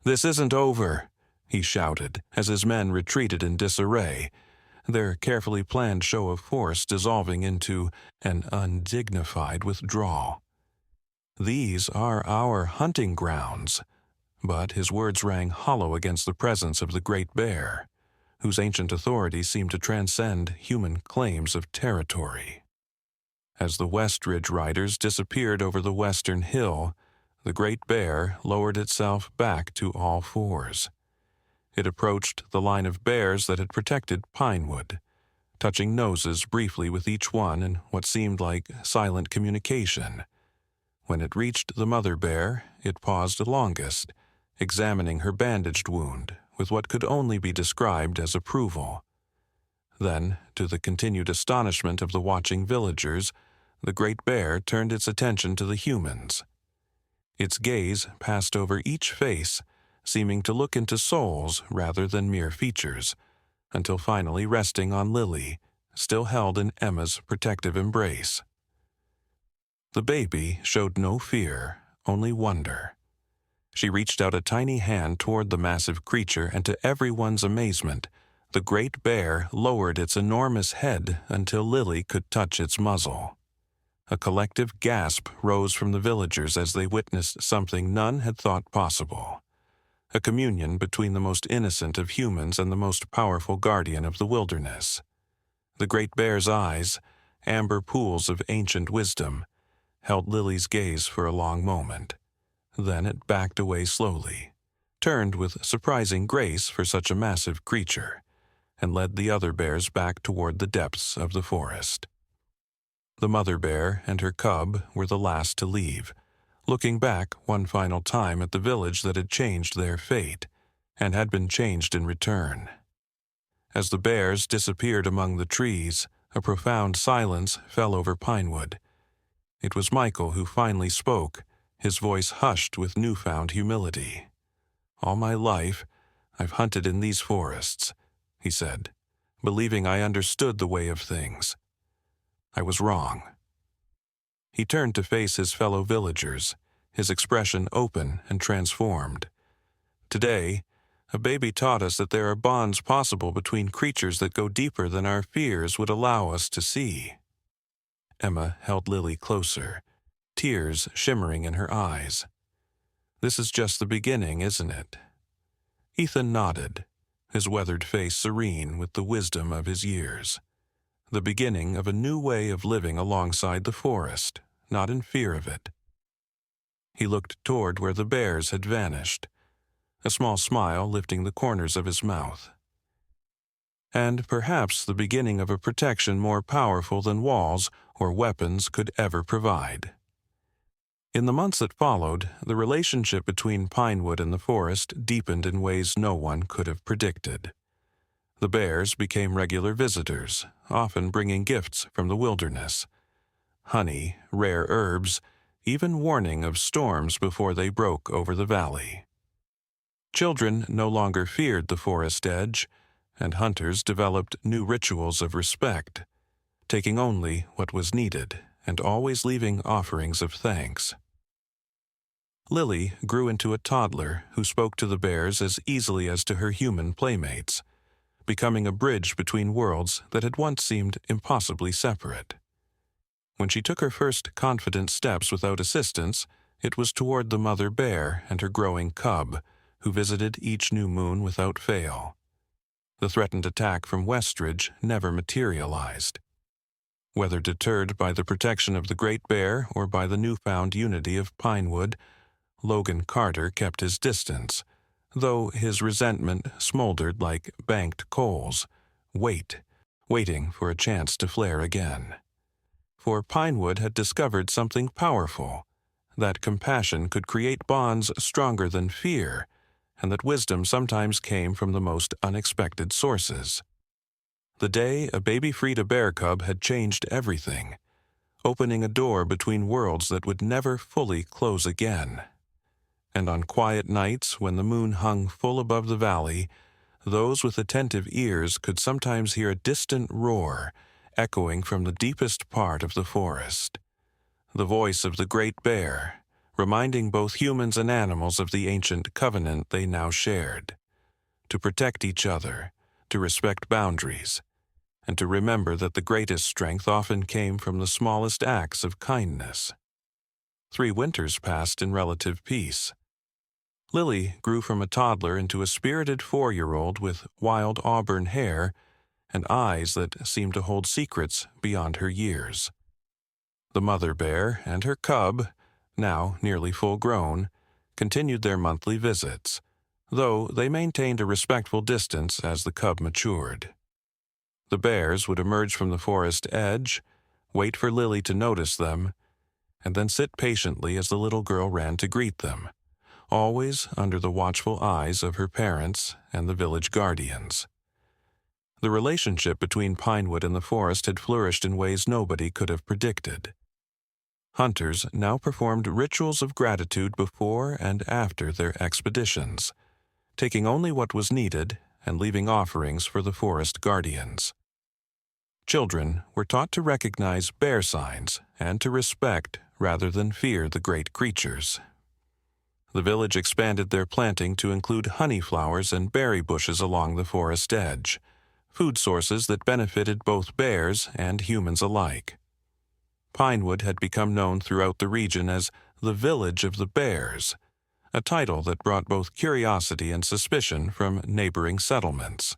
"This isn't over," he shouted as his men retreated in disarray, their carefully planned show of force dissolving into an undignified withdrawal. "These are our hunting grounds," but his words rang hollow against the presence of the Great Bear, whose ancient authority seemed to transcend human claims of territory. As the Westridge riders disappeared over the western hill, the Great Bear lowered itself back to all fours. It approached the line of bears that had protected Pinewood, touching noses briefly with each one in what seemed like silent communication. When it reached the mother bear, it paused longest, examining her bandaged wound with what could only be described as approval. Then, to the continued astonishment of the watching villagers, the Great Bear turned its attention to the humans. Its gaze passed over each face, seeming to look into souls rather than mere features, until finally resting on Lily, still held in Emma's protective embrace. The baby showed no fear, only wonder. She reached out a tiny hand toward the massive creature, and to everyone's amazement, the Great Bear lowered its enormous head until Lily could touch its muzzle. A collective gasp rose from the villagers as they witnessed something none had thought possible. A communion between the most innocent of humans and the most powerful guardian of the wilderness. The Great Bear's eyes, amber pools of ancient wisdom, held Lily's gaze for a long moment. Then it backed away slowly, turned with surprising grace for such a massive creature, and led the other bears back toward the depths of the forest. The mother bear and her cub were the last to leave, looking back one final time at the village that had changed their fate, and had been changed in return. As the bears disappeared among the trees, a profound silence fell over Pinewood. It was Michael who finally spoke, his voice hushed with newfound humility. "All my life, I've hunted in these forests," he said, believing I understood the way of things. I was wrong. He turned to face his fellow villagers, his expression open and transformed. Today, a baby taught us that there are bonds possible between creatures that go deeper than our fears would allow us to see. Emma held Lily closer, tears shimmering in her eyes. This is just the beginning, isn't it? Ethan nodded, his weathered face serene with the wisdom of his years. The beginning of a new way of living alongside the forest, not in fear of it. He looked toward where the bears had vanished, a small smile lifting the corners of his mouth. And perhaps the beginning of a protection more powerful than walls or weapons could ever provide. In the months that followed, the relationship between Pinewood and the forest deepened in ways no one could have predicted. The bears became regular visitors, often bringing gifts from the wilderness. Honey, rare herbs, even warning of storms before they broke over the valley. Children no longer feared the forest edge, and hunters developed new rituals of respect, taking only what was needed and always leaving offerings of thanks. Lily grew into a toddler who spoke to the bears as easily as to her human playmates, becoming a bridge between worlds that had once seemed impossibly separate. When she took her first confident steps without assistance, it was toward the mother bear and her growing cub, who visited each new moon without fail. The threatened attack from Westridge never materialized. Whether deterred by the protection of the Great Bear or by the newfound unity of Pinewood, Logan Carter kept his distance, though his resentment smoldered like banked coals, waiting for a chance to flare again. For Pinewood had discovered something powerful, that compassion could create bonds stronger than fear, and that wisdom sometimes came from the most unexpected sources. The day a baby freed a bear cub had changed everything, opening a door between worlds that would never fully close again. And on quiet nights when the moon hung full above the valley, those with attentive ears could sometimes hear a distant roar echoing from the deepest part of the forest. The voice of the Great Bear, reminding both humans and animals of the ancient covenant they now shared, to protect each other, to respect boundaries, and to remember that the greatest strength often came from the smallest acts of kindness. 3 winters passed in relative peace. Lily grew from a toddler into a spirited 4-year-old with wild auburn hair and eyes that seemed to hold secrets beyond her years. The mother bear and her cub, now nearly full-grown, continued their monthly visits, though they maintained a respectful distance as the cub matured. The bears would emerge from the forest edge, wait for Lily to notice them, and then sit patiently as the little girl ran to greet them, always under the watchful eyes of her parents and the village guardians. The relationship between Pinewood and the forest had flourished in ways nobody could have predicted. Hunters now performed rituals of gratitude before and after their expeditions, taking only what was needed and leaving offerings for the forest guardians. Children were taught to recognize bear signs and to respect rather than fear the great creatures. The village expanded their planting to include honey flowers and berry bushes along the forest edge, food sources that benefited both bears and humans alike. Pinewood had become known throughout the region as the Village of the Bears, a title that brought both curiosity and suspicion from neighboring settlements.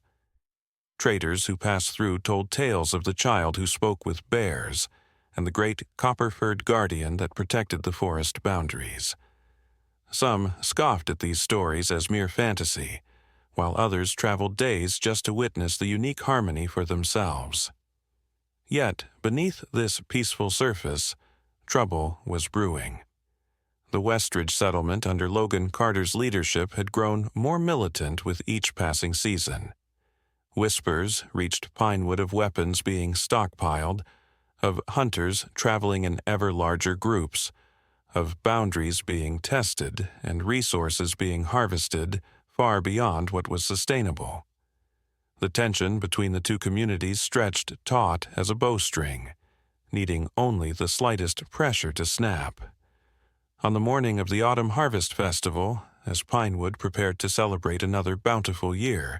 Traders who passed through told tales of the child who spoke with bears and the great copper-furred guardian that protected the forest boundaries. Some scoffed at these stories as mere fantasy, while others traveled days just to witness the unique harmony for themselves. Yet, beneath this peaceful surface, trouble was brewing. The Westridge settlement under Logan Carter's leadership had grown more militant with each passing season. Whispers reached Pinewood of weapons being stockpiled, of hunters traveling in ever larger groups, of boundaries being tested and resources being harvested far beyond what was sustainable. The tension between the two communities stretched taut as a bowstring, needing only the slightest pressure to snap. On the morning of the Autumn Harvest Festival, as Pinewood prepared to celebrate another bountiful year,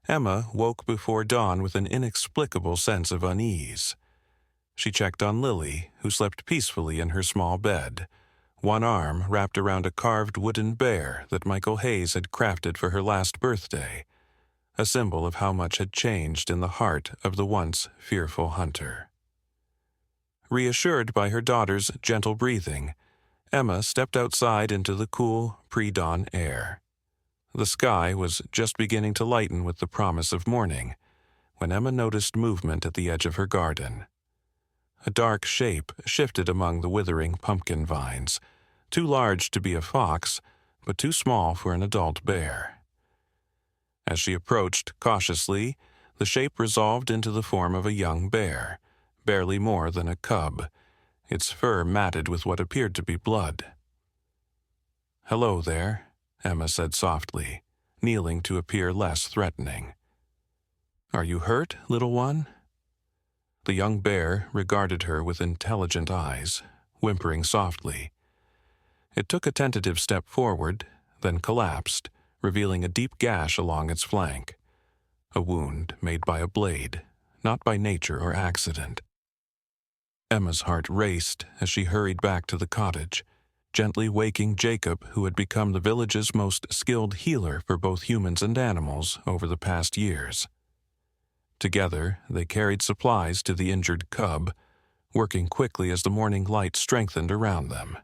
Emma woke before dawn with an inexplicable sense of unease. She checked on Lily, who slept peacefully in her small bed, one arm wrapped around a carved wooden bear that Michael Hayes had crafted for her last birthday, a symbol of how much had changed in the heart of the once fearful hunter. Reassured by her daughter's gentle breathing, Emma stepped outside into the cool, pre-dawn air. The sky was just beginning to lighten with the promise of morning, when Emma noticed movement at the edge of her garden. A dark shape shifted among the withering pumpkin vines, too large to be a fox, but too small for an adult bear. As she approached cautiously, the shape resolved into the form of a young bear, barely more than a cub, its fur matted with what appeared to be blood. "Hello there," Emma said softly, kneeling to appear less threatening. "Are you hurt, little one?" The young bear regarded her with intelligent eyes, whimpering softly. It took a tentative step forward, then collapsed, revealing a deep gash along its flank, a wound made by a blade, not by nature or accident. Emma's heart raced as she hurried back to the cottage, gently waking Jacob, who had become the village's most skilled healer for both humans and animals over the past years. Together, they carried supplies to the injured cub, working quickly as the morning light strengthened around them.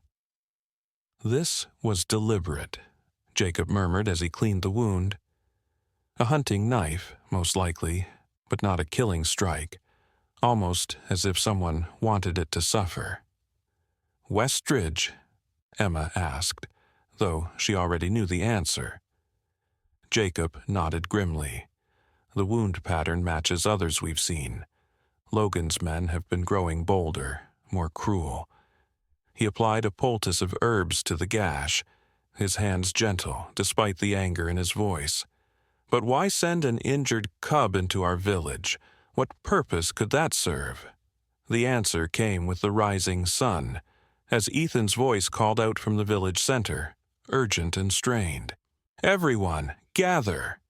"This was deliberate," Jacob murmured as he cleaned the wound. "A hunting knife, most likely, but not a killing strike, almost as if someone wanted it to suffer." "Westridge?" Emma asked, though she already knew the answer. Jacob nodded grimly. "The wound pattern matches others we've seen. Logan's men have been growing bolder, more cruel." He applied a poultice of herbs to the gash, his hands gentle despite the anger in his voice. "But why send an injured cub into our village? What purpose could that serve?" The answer came with the rising sun, as Ethan's voice called out from the village center, urgent and strained. "Everyone, gather!"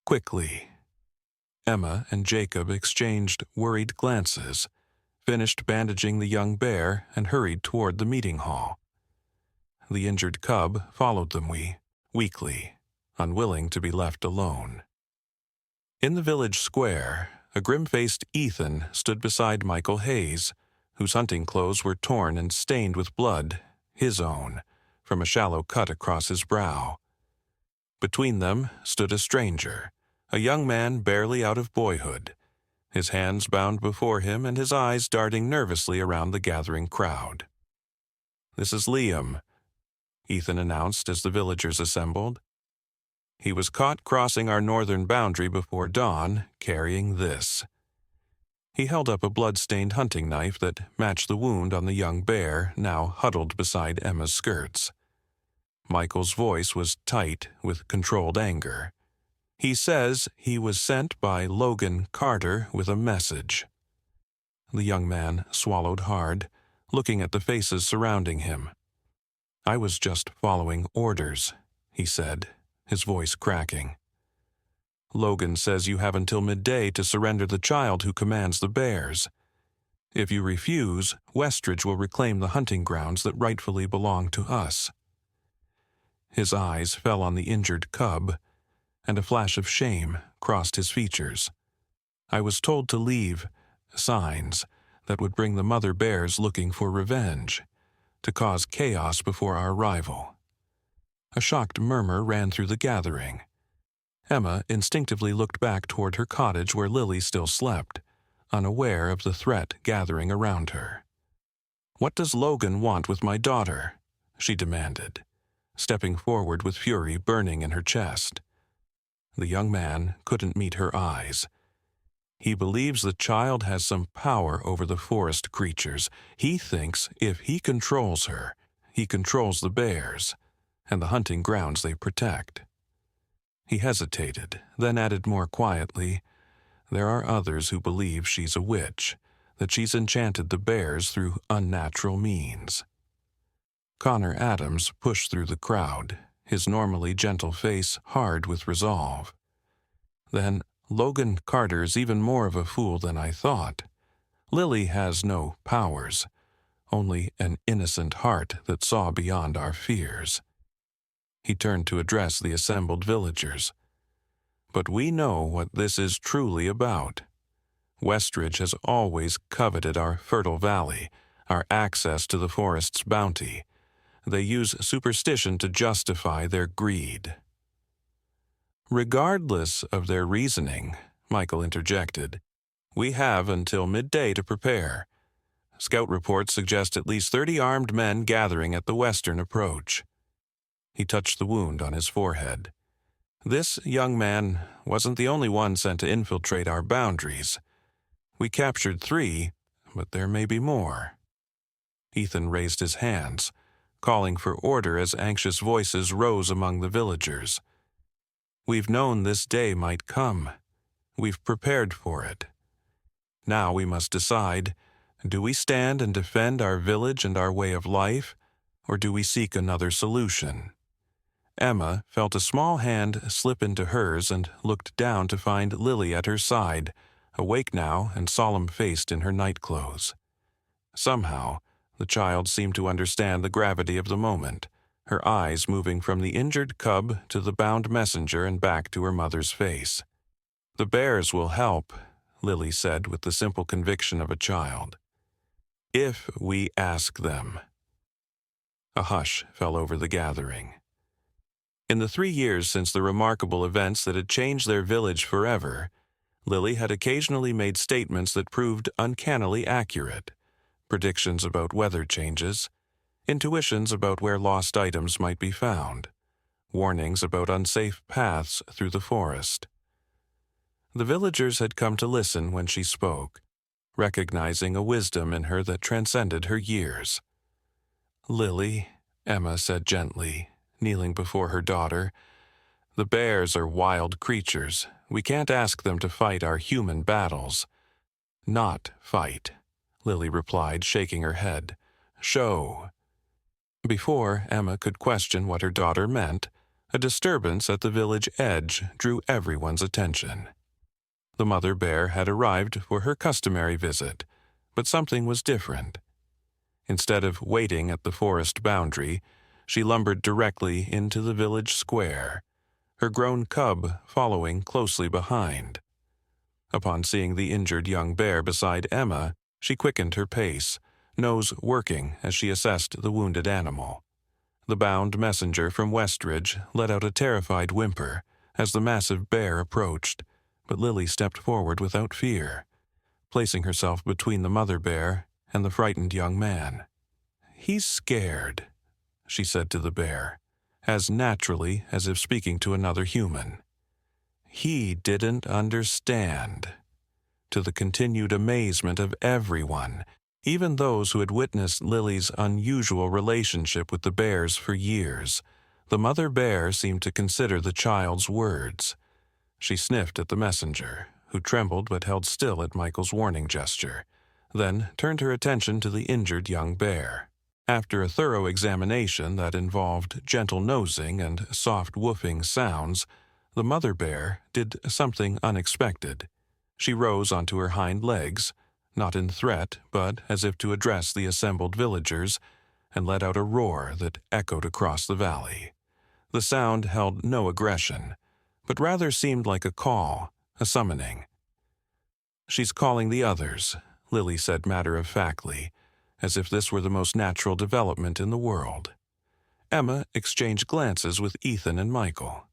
Quickly. Emma and Jacob exchanged worried glances, finished bandaging the young bear, and hurried toward the meeting hall. The injured cub followed them weakly, unwilling to be left alone. In the village square, a grim-faced Ethan stood beside Michael Hayes, whose hunting clothes were torn and stained with blood, his own, from a shallow cut across his brow. Between them stood a stranger, a young man barely out of boyhood, his hands bound before him and his eyes darting nervously around the gathering crowd. "This is Liam," Ethan announced as the villagers assembled. "He was caught crossing our northern boundary before dawn, carrying this." He held up a blood-stained hunting knife that matched the wound on the young bear now huddled beside Emma's skirts. Michael's voice was tight with controlled anger. "He says he was sent by Logan Carter with a message." The young man swallowed hard, looking at the faces surrounding him. "I was just following orders," he said, his voice cracking. "Logan says you have until midday to surrender the child who commands the bears. If you refuse, Westridge will reclaim the hunting grounds that rightfully belong to us." His eyes fell on the injured cub, and a flash of shame crossed his features. "I was told to leave signs that would bring the mother bears looking for revenge, to cause chaos before our arrival." A shocked murmur ran through the gathering. Emma instinctively looked back toward her cottage where Lily still slept, unaware of the threat gathering around her. "What does Logan want with my daughter?" she demanded, stepping forward with fury burning in her chest. The young man couldn't meet her eyes. "He believes the child has some power over the forest creatures. He thinks if he controls her, he controls the bears and the hunting grounds they protect." He hesitated, then added more quietly, "There are others who believe she's a witch, that she's enchanted the bears through unnatural means." Connor Adams pushed through the crowd, his normally gentle face hard with resolve. "Then Logan Carter's even more of a fool than I thought. Lily has no powers, only an innocent heart that saw beyond our fears." He turned to address the assembled villagers. "But we know what this is truly about. Westridge has always coveted our fertile valley, our access to the forest's bounty. They use superstition to justify their greed." "Regardless of their reasoning," Michael interjected, "we have until midday to prepare. Scout reports suggest at least 30 armed men gathering at the western approach." He touched the wound on his forehead. "This young man wasn't the only one sent to infiltrate our boundaries. We captured 3, but there may be more." Ethan raised his hands, calling for order as anxious voices rose among the villagers. "We've known this day might come. We've prepared for it. Now we must decide, do we stand and defend our village and our way of life, or do we seek another solution?" Emma felt a small hand slip into hers and looked down to find Lily at her side, awake now and solemn-faced in her nightclothes. Somehow, the child seemed to understand the gravity of the moment, her eyes moving from the injured cub to the bound messenger and back to her mother's face. "The bears will help," Lily said with the simple conviction of a child. "If we ask them." A hush fell over the gathering. In the 3 years since the remarkable events that had changed their village forever, Lily had occasionally made statements that proved uncannily accurate. Predictions about weather changes, intuitions about where lost items might be found, warnings about unsafe paths through the forest. The villagers had come to listen when she spoke, recognizing a wisdom in her that transcended her years. "Lily," Emma said gently, kneeling before her daughter, "the bears are wild creatures. We can't ask them to fight our human battles." "Not fight," Lily replied, shaking her head. "Show." Before Emma could question what her daughter meant, a disturbance at the village edge drew everyone's attention. The mother bear had arrived for her customary visit, but something was different. Instead of waiting at the forest boundary, she lumbered directly into the village square, her grown cub following closely behind. Upon seeing the injured young bear beside Emma, she quickened her pace, nose working as she assessed the wounded animal. The bound messenger from Westridge let out a terrified whimper as the massive bear approached, but Lily stepped forward without fear, placing herself between the mother bear and the frightened young man. "He's scared," she said to the bear, as naturally as if speaking to another human. He didn't understand. To the continued amazement of everyone, even those who had witnessed Lily's unusual relationship with the bears for years, the mother bear seemed to consider the child's words. She sniffed at the messenger, who trembled but held still at Michael's warning gesture, then turned her attention to the injured young bear. After a thorough examination that involved gentle nosing and soft woofing sounds, the mother bear did something unexpected. She rose onto her hind legs, not in threat, but as if to address the assembled villagers, and let out a roar that echoed across the valley. The sound held no aggression, but rather seemed like a call, a summoning. "She's calling the others," Lily said matter-of-factly, as if this were the most natural development in the world. Emma exchanged glances with Ethan and Michael.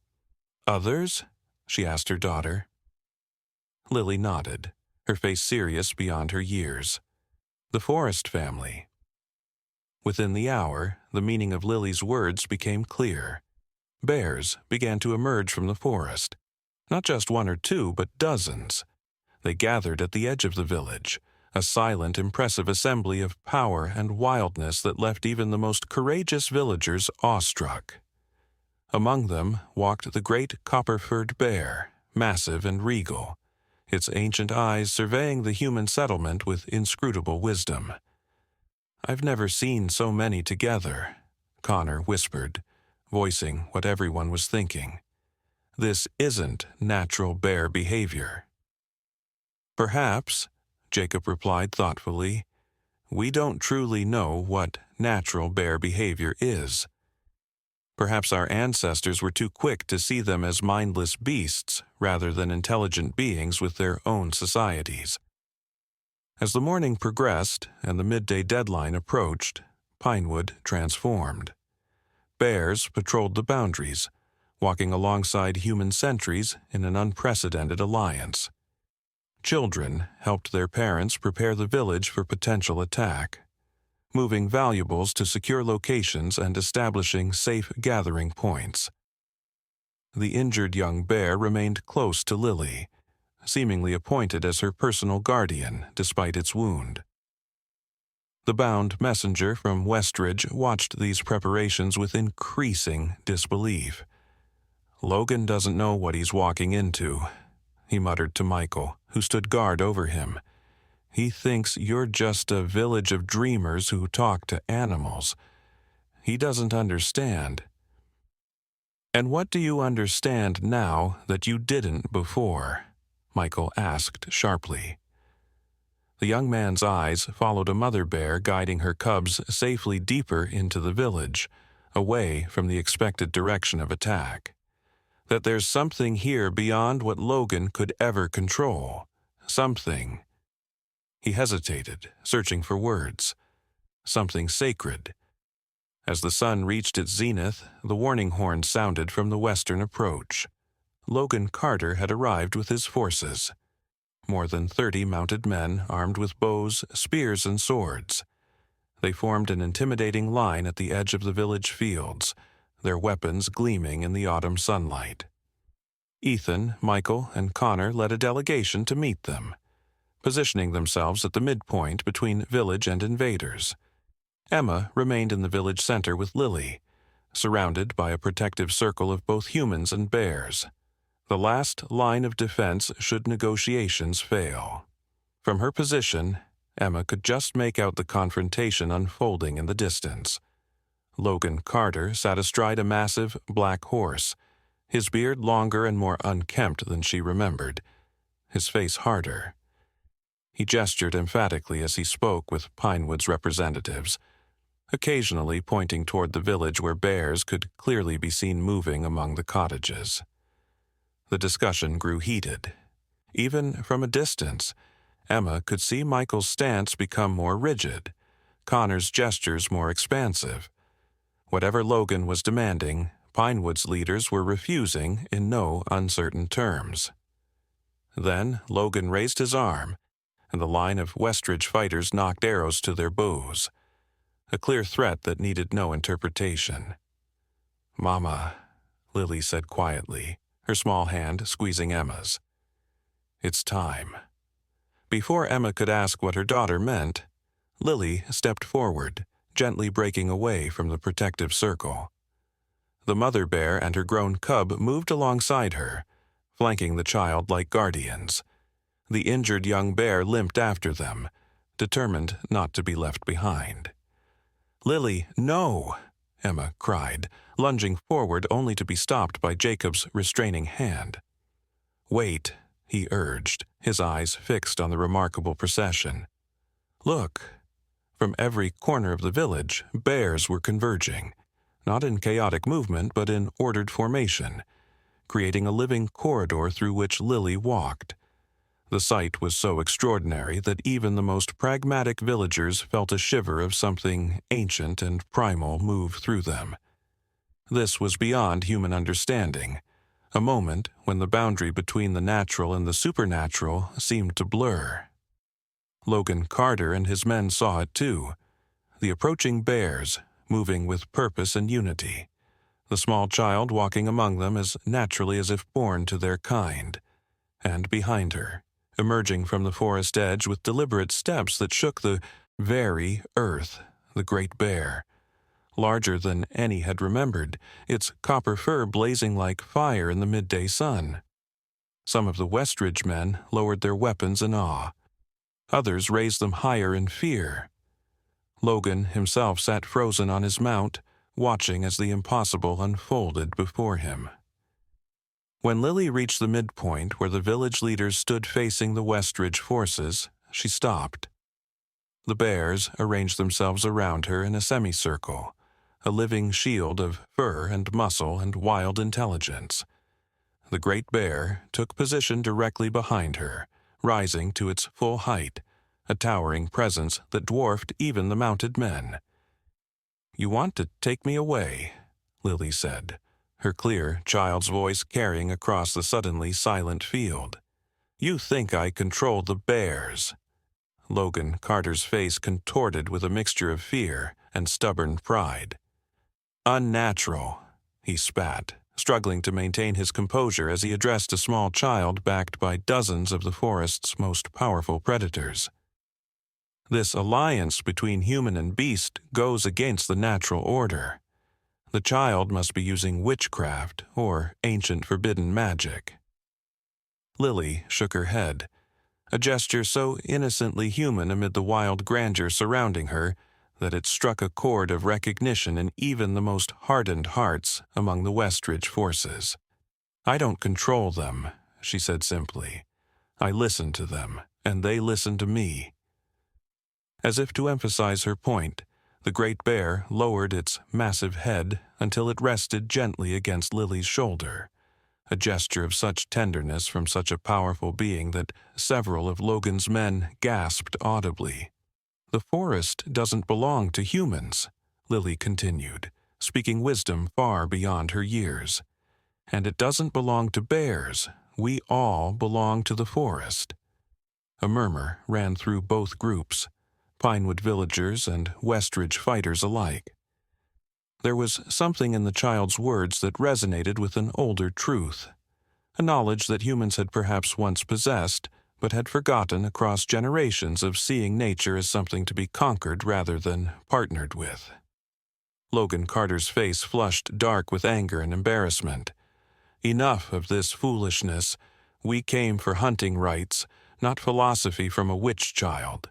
"Others?" she asked her daughter. Lily nodded, her face serious beyond her years. "The Forest family." Within the hour, the meaning of Lily's words became clear. Bears began to emerge from the forest. Not just 1 or 2, but dozens. They gathered at the edge of the village, a silent, impressive assembly of power and wildness that left even the most courageous villagers awestruck. Among them walked the great copper-furred bear, massive and regal, its ancient eyes surveying the human settlement with inscrutable wisdom. "I've never seen so many together," Connor whispered, voicing what everyone was thinking. "This isn't natural bear behavior." "Perhaps," Jacob replied thoughtfully, "we don't truly know what natural bear behavior is. Perhaps our ancestors were too quick to see them as mindless beasts rather than intelligent beings with their own societies." As the morning progressed and the midday deadline approached, Pinewood transformed. Bears patrolled the boundaries, walking alongside human sentries in an unprecedented alliance. Children helped their parents prepare the village for potential attack, moving valuables to secure locations and establishing safe gathering points. The injured young bear remained close to Lily, seemingly appointed as her personal guardian despite its wound. The bound messenger from Westridge watched these preparations with increasing disbelief. "Logan doesn't know what he's walking into," he muttered to Michael, who stood guard over him. "He thinks you're just a village of dreamers who talk to animals. He doesn't understand." "And what do you understand now that you didn't before?" Michael asked sharply. The young man's eyes followed a mother bear guiding her cubs safely deeper into the village, away from the expected direction of attack. "That there's something here beyond what Logan could ever control. Something." He hesitated, searching for words. "Something sacred." As the sun reached its zenith, the warning horn sounded from the western approach. Logan Carter had arrived with his forces. More than 30 mounted men armed with bows, spears, and swords. They formed an intimidating line at the edge of the village fields, their weapons gleaming in the autumn sunlight. Ethan, Michael, and Connor led a delegation to meet them, positioning themselves at the midpoint between village and invaders. Emma remained in the village center with Lily, surrounded by a protective circle of both humans and bears, the last line of defense should negotiations fail. From her position, Emma could just make out the confrontation unfolding in the distance. Logan Carter sat astride a massive black horse, his beard longer and more unkempt than she remembered, his face harder. He gestured emphatically as he spoke with Pinewood's representatives, occasionally pointing toward the village where bears could clearly be seen moving among the cottages. The discussion grew heated. Even from a distance, Emma could see Michael's stance become more rigid, Connor's gestures more expansive. Whatever Logan was demanding, Pinewood's leaders were refusing in no uncertain terms. Then Logan raised his arm, and the line of Westridge fighters knocked arrows to their bows, a clear threat that needed no interpretation. "Mama," Lily said quietly, her small hand squeezing Emma's. "It's time." Before Emma could ask what her daughter meant, Lily stepped forward, gently breaking away from the protective circle. The mother bear and her grown cub moved alongside her, flanking the child like guardians. The injured young bear limped after them, determined not to be left behind. "Lily, no!" Emma cried, lunging forward only to be stopped by Jacob's restraining hand. "Wait," he urged, his eyes fixed on the remarkable procession. "Look!" From every corner of the village, bears were converging, not in chaotic movement but in ordered formation, creating a living corridor through which Lily walked. The sight was so extraordinary that even the most pragmatic villagers felt a shiver of something ancient and primal move through them. This was beyond human understanding, a moment when the boundary between the natural and the supernatural seemed to blur. Logan Carter and his men saw it too, the approaching bears, moving with purpose and unity, the small child walking among them as naturally as if born to their kind, and behind her, emerging from the forest edge with deliberate steps that shook the very earth, the great bear, larger than any had remembered, its copper fur blazing like fire in the midday sun. Some of the Westridge men lowered their weapons in awe. Others raised them higher in fear. Logan himself sat frozen on his mount, watching as the impossible unfolded before him. When Lily reached the midpoint where the village leaders stood facing the Westridge forces, she stopped. The bears arranged themselves around her in a semicircle, a living shield of fur and muscle and wild intelligence. The great bear took position directly behind her, rising to its full height, a towering presence that dwarfed even the mounted men. "You want to take me away," Lily said, her clear child's voice carrying across the suddenly silent field. "You think I control the bears." Logan Carter's face contorted with a mixture of fear and stubborn pride. "Unnatural," he spat, struggling to maintain his composure as he addressed a small child backed by dozens of the forest's most powerful predators. "This alliance between human and beast goes against the natural order. The child must be using witchcraft or ancient forbidden magic." Lily shook her head, a gesture so innocently human amid the wild grandeur surrounding her that it struck a chord of recognition in even the most hardened hearts among the Westridge forces. "I don't control them," she said simply. "I listen to them, and they listen to me." As if to emphasize her point, the great bear lowered its massive head until it rested gently against Lily's shoulder, a gesture of such tenderness from such a powerful being that several of Logan's men gasped audibly. "The forest doesn't belong to humans," Lily continued, speaking wisdom far beyond her years. "And it doesn't belong to bears. We all belong to the forest." A murmur ran through both groups, Pinewood villagers and Westridge fighters alike. There was something in the child's words that resonated with an older truth, a knowledge that humans had perhaps once possessed, but had forgotten across generations of seeing nature as something to be conquered rather than partnered with. Logan Carter's face flushed dark with anger and embarrassment. "Enough of this foolishness. We came for hunting rights, not philosophy from a witch child."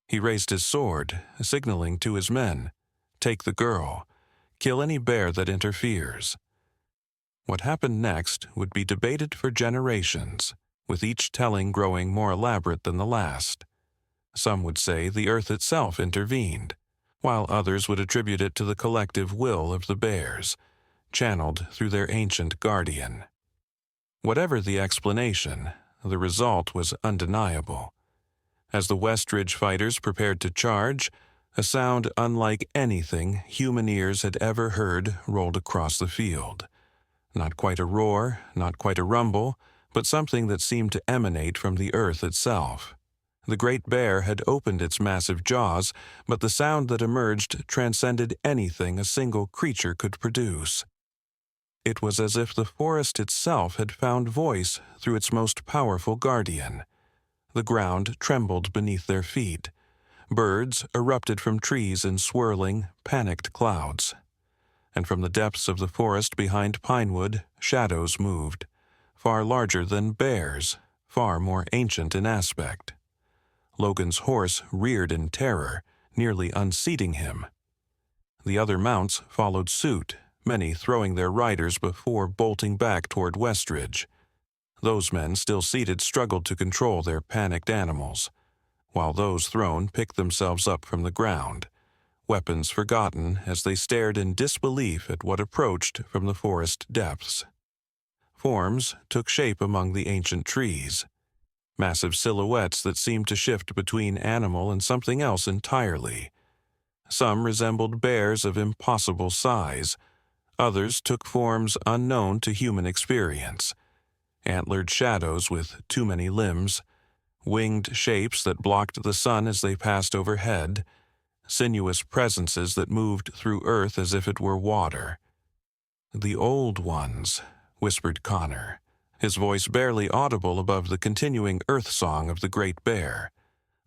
He raised his sword, signaling to his men, "Take the girl. Kill any bear that interferes." What happened next would be debated for generations, with each telling growing more elaborate than the last. Some would say the earth itself intervened, while others would attribute it to the collective will of the bears, channeled through their ancient guardian. Whatever the explanation, the result was undeniable. As the Westridge fighters prepared to charge, a sound unlike anything human ears had ever heard rolled across the field. Not quite a roar, not quite a rumble, but something that seemed to emanate from the earth itself. The great bear had opened its massive jaws, but the sound that emerged transcended anything a single creature could produce. It was as if the forest itself had found voice through its most powerful guardian. The ground trembled beneath their feet. Birds erupted from trees in swirling, panicked clouds. And from the depths of the forest behind Pinewood, shadows moved, far larger than bears, far more ancient in aspect. Logan's horse reared in terror, nearly unseating him. The other mounts followed suit, many throwing their riders before bolting back toward Westridge. Those men still seated struggled to control their panicked animals, while those thrown picked themselves up from the ground, weapons forgotten as they stared in disbelief at what approached from the forest depths. Forms took shape among the ancient trees, massive silhouettes that seemed to shift between animal and something else entirely. Some resembled bears of impossible size, others took forms unknown to human experience. Antlered shadows with too many limbs, winged shapes that blocked the sun as they passed overhead, sinuous presences that moved through earth as if it were water. "The old ones," whispered Connor, his voice barely audible above the continuing earth song of the great bear.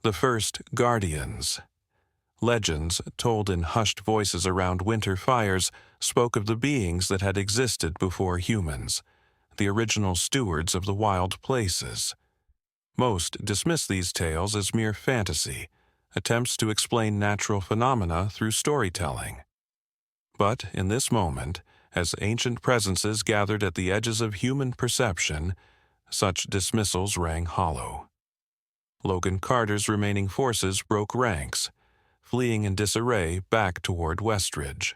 "The first guardians." Legends, told in hushed voices around winter fires, spoke of the beings that had existed before humans, the original stewards of the wild places. Most dismiss these tales as mere fantasy, attempts to explain natural phenomena through storytelling. But in this moment, as ancient presences gathered at the edges of human perception, such dismissals rang hollow. Logan Carter's remaining forces broke ranks, fleeing in disarray back toward Westridge.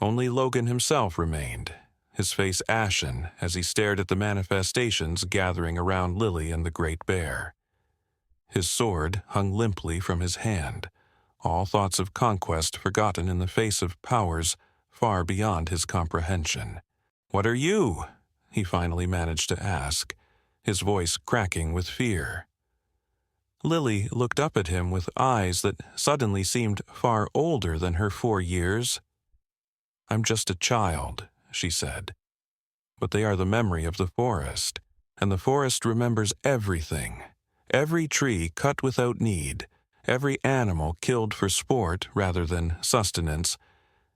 Only Logan himself remained, his face ashen as he stared at the manifestations gathering around Lily and the Great Bear. His sword hung limply from his hand, all thoughts of conquest forgotten in the face of powers far beyond his comprehension. "What are you?" he finally managed to ask, his voice cracking with fear. Lily looked up at him with eyes that suddenly seemed far older than her 4 years. "I'm just a child," she said. "But they are the memory of the forest, and the forest remembers everything. Every tree cut without need, every animal killed for sport rather than sustenance,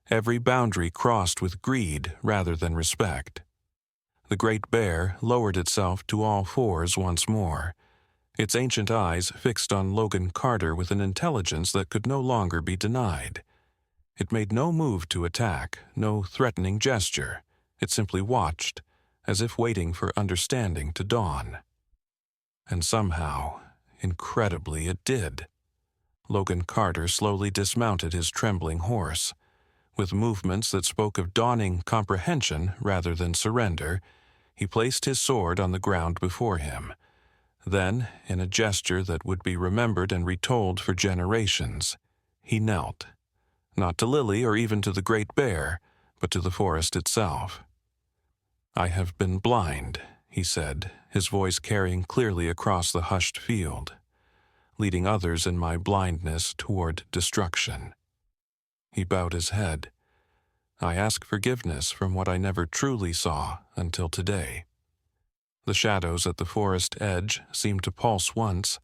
every boundary crossed with greed rather than respect." The Great Bear lowered itself to all fours once more, its ancient eyes fixed on Logan Carter with an intelligence that could no longer be denied. It made no move to attack, no threatening gesture. It simply watched, as if waiting for understanding to dawn. And somehow, incredibly, it did. Logan Carter slowly dismounted his trembling horse. With movements that spoke of dawning comprehension rather than surrender, he placed his sword on the ground before him. Then, in a gesture that would be remembered and retold for generations, he knelt, not to Lily or even to the Great Bear, but to the forest itself. "I have been blind," he said, his voice carrying clearly across the hushed field, "leading others in my blindness toward destruction." He bowed his head. "I ask forgiveness from what I never truly saw until today." The shadows at the forest edge seemed to pulse once,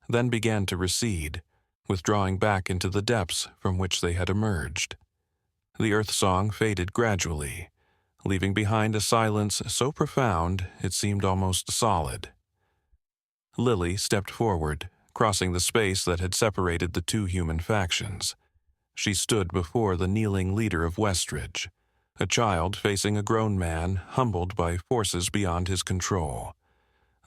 then began to recede, withdrawing back into the depths from which they had emerged. The earth song faded gradually, leaving behind a silence so profound it seemed almost solid. Lily stepped forward, crossing the space that had separated the two human factions. She stood before the kneeling leader of Westridge, a child facing a grown man humbled by forces beyond his control.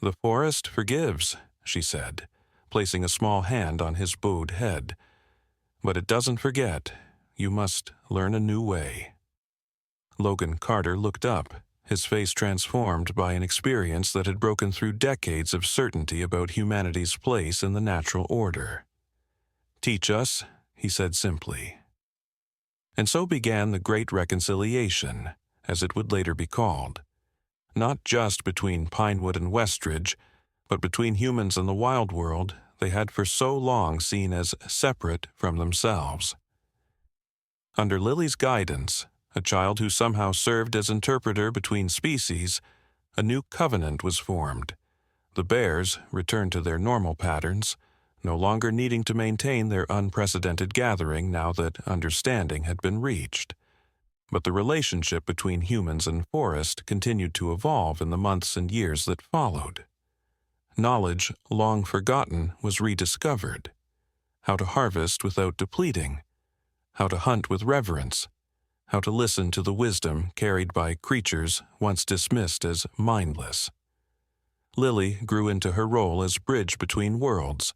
"The forest forgives," she said, placing a small hand on his bowed head. "But it doesn't forget. You must learn a new way." Logan Carter looked up, his face transformed by an experience that had broken through decades of certainty about humanity's place in the natural order. "Teach us," he said simply. And so began the Great Reconciliation, as it would later be called. Not just between Pinewood and Westridge, but between humans and the wild world they had for so long seen as separate from themselves. Under Lily's guidance, a child who somehow served as interpreter between species, a new covenant was formed. The bears returned to their normal patterns, no longer needing to maintain their unprecedented gathering now that understanding had been reached. But the relationship between humans and forest continued to evolve in the months and years that followed. Knowledge long forgotten was rediscovered. How to harvest without depleting. How to hunt with reverence. How to listen to the wisdom carried by creatures once dismissed as mindless. Lily grew into her role as bridge between worlds,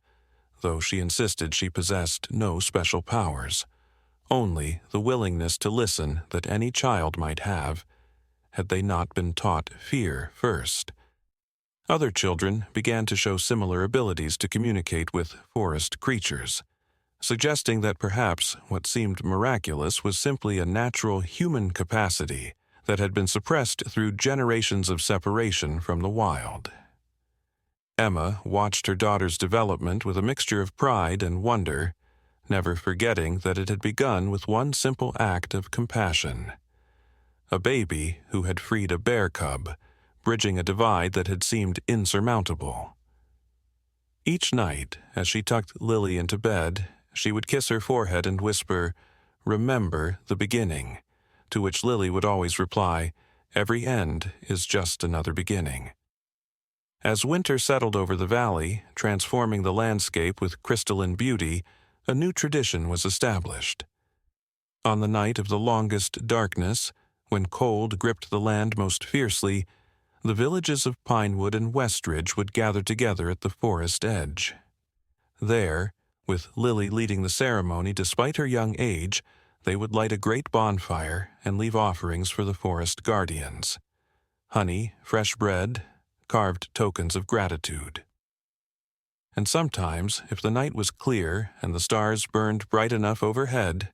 though she insisted she possessed no special powers, only the willingness to listen that any child might have, had they not been taught fear first. Other children began to show similar abilities to communicate with forest creatures, suggesting that perhaps what seemed miraculous was simply a natural human capacity that had been suppressed through generations of separation from the wild. Emma watched her daughter's development with a mixture of pride and wonder, never forgetting that it had begun with one simple act of compassion. A baby who had freed a bear cub, bridging a divide that had seemed insurmountable. Each night, as she tucked Lily into bed she would kiss her forehead and whisper, "Remember the beginning," to which Lily would always reply, "Every end is just another beginning." As winter settled over the valley, transforming the landscape with crystalline beauty, a new tradition was established. On the night of the longest darkness, when cold gripped the land most fiercely, the villages of Pinewood and Westridge would gather together at the forest edge. There, with Lily leading the ceremony despite her young age, they would light a great bonfire and leave offerings for the forest guardians. Honey, fresh bread, carved tokens of gratitude. And sometimes, if the night was clear and the stars burned bright enough overhead,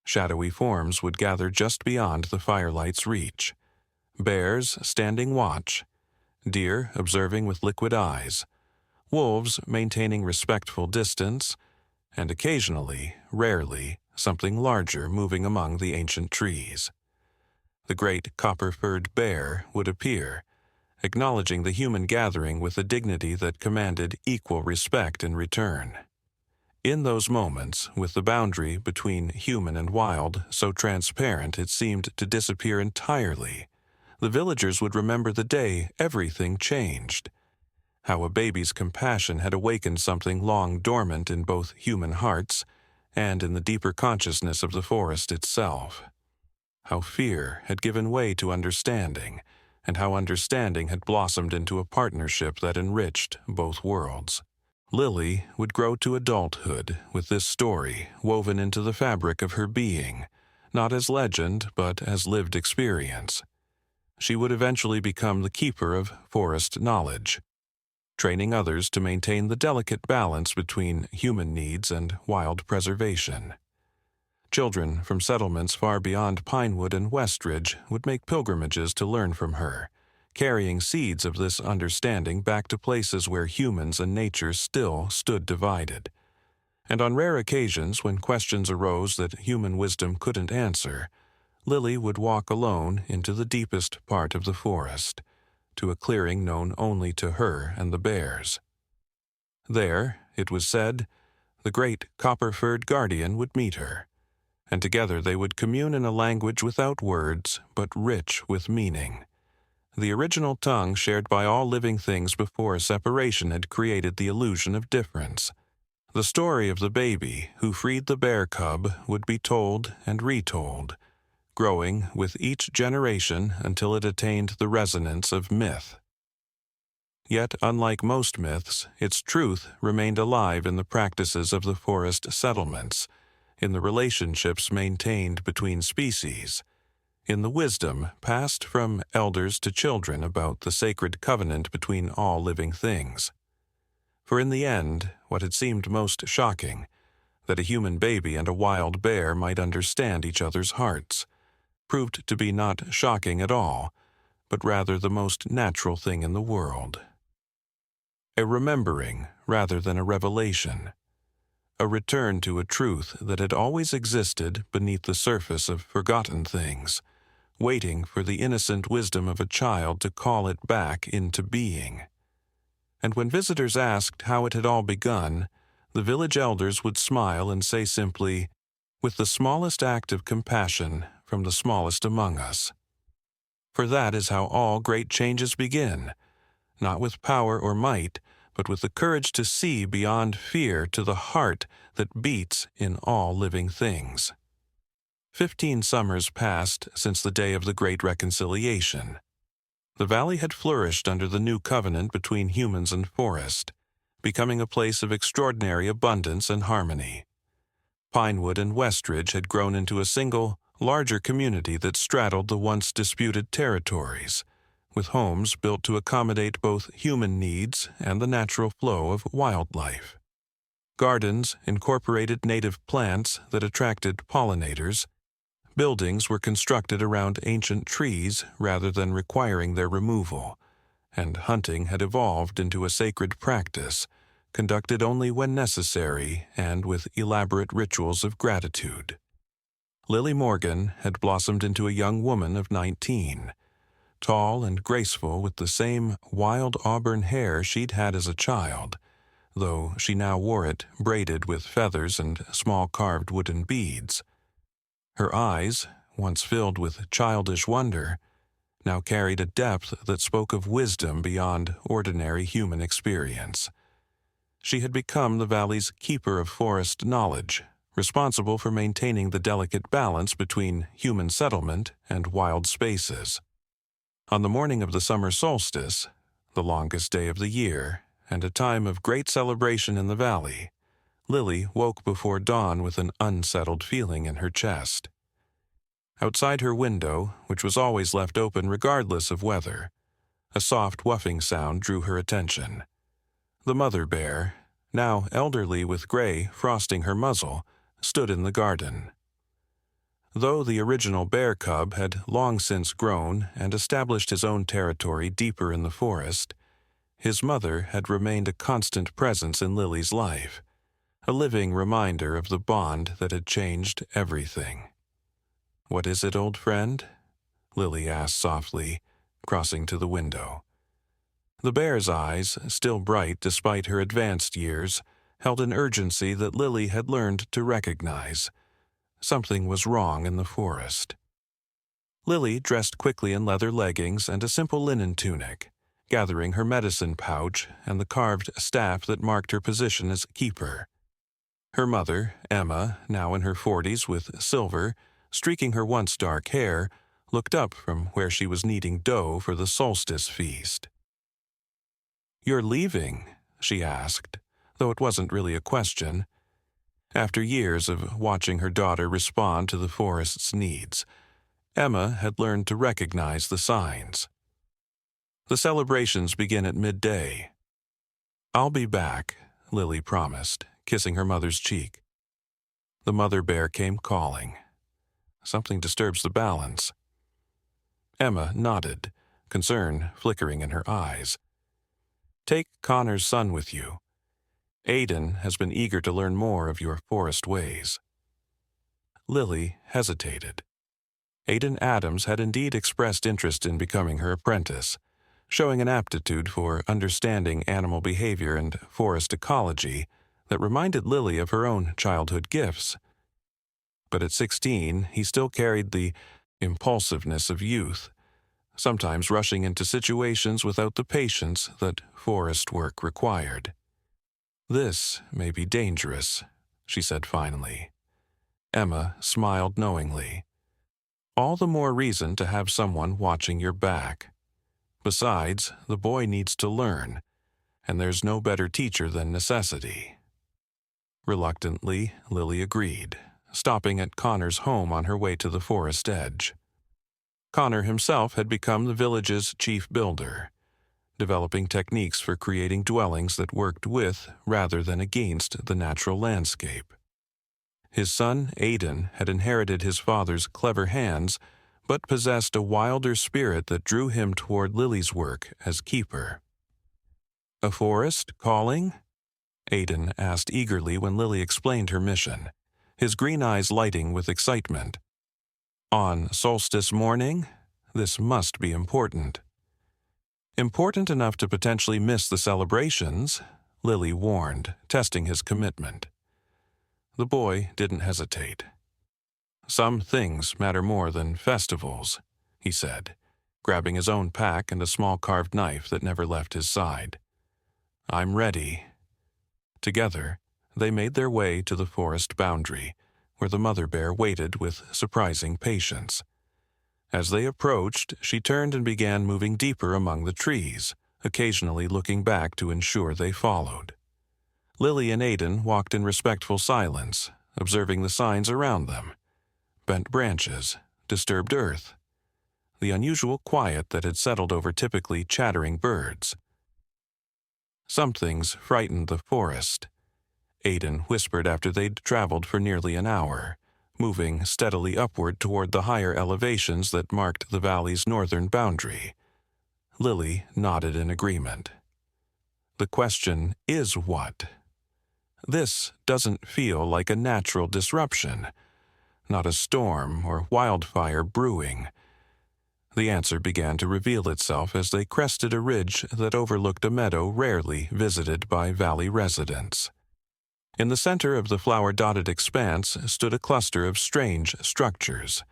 shadowy forms would gather just beyond the firelight's reach. Bears standing watch, deer observing with liquid eyes, wolves maintaining respectful distance, and occasionally, rarely, something larger moving among the ancient trees. The great copper-furred bear would appear, acknowledging the human gathering with a dignity that commanded equal respect in return. In those moments, with the boundary between human and wild so transparent it seemed to disappear entirely, the villagers would remember the day everything changed, how a baby's compassion had awakened something long dormant in both human hearts and in the deeper consciousness of the forest itself, how fear had given way to understanding, and how understanding had blossomed into a partnership that enriched both worlds. Lily would grow to adulthood with this story woven into the fabric of her being, not as legend but as lived experience. She would eventually become the keeper of forest knowledge, training others to maintain the delicate balance between human needs and wild preservation. Children from settlements far beyond Pinewood and Westridge would make pilgrimages to learn from her, carrying seeds of this understanding back to places where humans and nature still stood divided. And on rare occasions when questions arose that human wisdom couldn't answer, Lily would walk alone into the deepest part of the forest, to a clearing known only to her and the bears. There, it was said, the great copper-furred guardian would meet her, and together they would commune in a language without words, but rich with meaning. The original tongue shared by all living things before separation had created the illusion of difference. The story of the baby who freed the bear cub would be told and retold, growing with each generation until it attained the resonance of myth. Yet, unlike most myths, its truth remained alive in the practices of the forest settlements, in the relationships maintained between species, in the wisdom passed from elders to children about the sacred covenant between all living things. For in the end, what had seemed most shocking, that a human baby and a wild bear might understand each other's hearts, proved to be not shocking at all, but rather the most natural thing in the world. A remembering rather than a revelation, a return to a truth that had always existed beneath the surface of forgotten things, waiting for the innocent wisdom of a child to call it back into being. And when visitors asked how it had all begun, the village elders would smile and say simply, "With the smallest act of compassion from the smallest among us." For that is how all great changes begin, not with power or might, but with the courage to see beyond fear to the heart that beats in all living things. 15 summers passed since the day of the Great Reconciliation. The valley had flourished under the new covenant between humans and forest, becoming a place of extraordinary abundance and harmony. Pinewood and Westridge had grown into a single, larger community that straddled the once disputed territories, with homes built to accommodate both human needs and the natural flow of wildlife. Gardens incorporated native plants that attracted pollinators. Buildings were constructed around ancient trees rather than requiring their removal, and hunting had evolved into a sacred practice, conducted only when necessary and with elaborate rituals of gratitude. Lily Morgan had blossomed into a young woman of 19, tall and graceful with the same wild auburn hair she'd had as a child, though she now wore it braided with feathers and small carved wooden beads. Her eyes, once filled with childish wonder, now carried a depth that spoke of wisdom beyond ordinary human experience. She had become the valley's keeper of forest knowledge, responsible for maintaining the delicate balance between human settlement and wild spaces. On the morning of the summer solstice, the longest day of the year, and a time of great celebration in the valley, Lily woke before dawn with an unsettled feeling in her chest. Outside her window, which was always left open regardless of weather, a soft whuffing sound drew her attention. The mother bear, now elderly with gray frosting her muzzle, stood in the garden. Though the original bear cub had long since grown and established his own territory deeper in the forest, his mother had remained a constant presence in Lily's life, a living reminder of the bond that had changed everything. "What is it, old friend?" Lily asked softly, crossing to the window. The bear's eyes, still bright despite her advanced years, held an urgency that Lily had learned to recognize. Something was wrong in the forest. Lily dressed quickly in leather leggings and a simple linen tunic, gathering her medicine pouch and the carved staff that marked her position as keeper. Her mother, Emma, now in her 40s with silver, streaking her once dark hair, looked up from where she was kneading dough for the Solstice feast. "You're leaving?" she asked, though it wasn't really a question. After years of watching her daughter respond to the forest's needs, Emma had learned to recognize the signs. "The celebrations begin at midday." "I'll be back," Lily promised, kissing her mother's cheek. The mother bear came calling. "Something disturbs the balance." Emma nodded, concern flickering in her eyes. "Take Connor's son with you. Aiden has been eager to learn more of your forest ways." Lily hesitated. Aiden Adams had indeed expressed interest in becoming her apprentice, showing an aptitude for understanding animal behavior and forest ecology that reminded Lily of her own childhood gifts. But at 16, he still carried the impulsiveness of youth, sometimes rushing into situations without the patience that forest work required. "This may be dangerous," she said finally. Emma smiled knowingly. "All the more reason to have someone watching your back. Besides, the boy needs to learn, and there's no better teacher than necessity." Reluctantly, Lily agreed, stopping at Connor's home on her way to the forest edge. Connor himself had become the village's chief builder, developing techniques for creating dwellings that worked with rather than against the natural landscape. His son, Aiden, had inherited his father's clever hands, but possessed a wilder spirit that drew him toward Lily's work as keeper. "A forest calling?" Aiden asked eagerly when Lily explained her mission, his green eyes lighting with excitement. "On solstice morning? This must be important." "Important enough to potentially miss the celebrations," Lily warned, testing his commitment. The boy didn't hesitate. "Some things matter more than festivals," he said, grabbing his own pack and a small carved knife that never left his side. "I'm ready." Together, they made their way to the forest boundary, where the mother bear waited with surprising patience. As they approached, she turned and began moving deeper among the trees, occasionally looking back to ensure they followed. Lily and Aiden walked in respectful silence, observing the signs around them: bent branches, disturbed earth, the unusual quiet that had settled over typically chattering birds. "Some things frightened the forest," Aiden whispered after they'd traveled for nearly an hour, moving steadily upward toward the higher elevations that marked the valley's northern boundary. Lily nodded in agreement. "The question is what? This doesn't feel like a natural disruption, not a storm or wildfire brewing. The answer began to reveal itself as they crested a ridge that overlooked a meadow rarely visited by valley residents. In the center of the flower-dotted expanse stood a cluster of strange structures,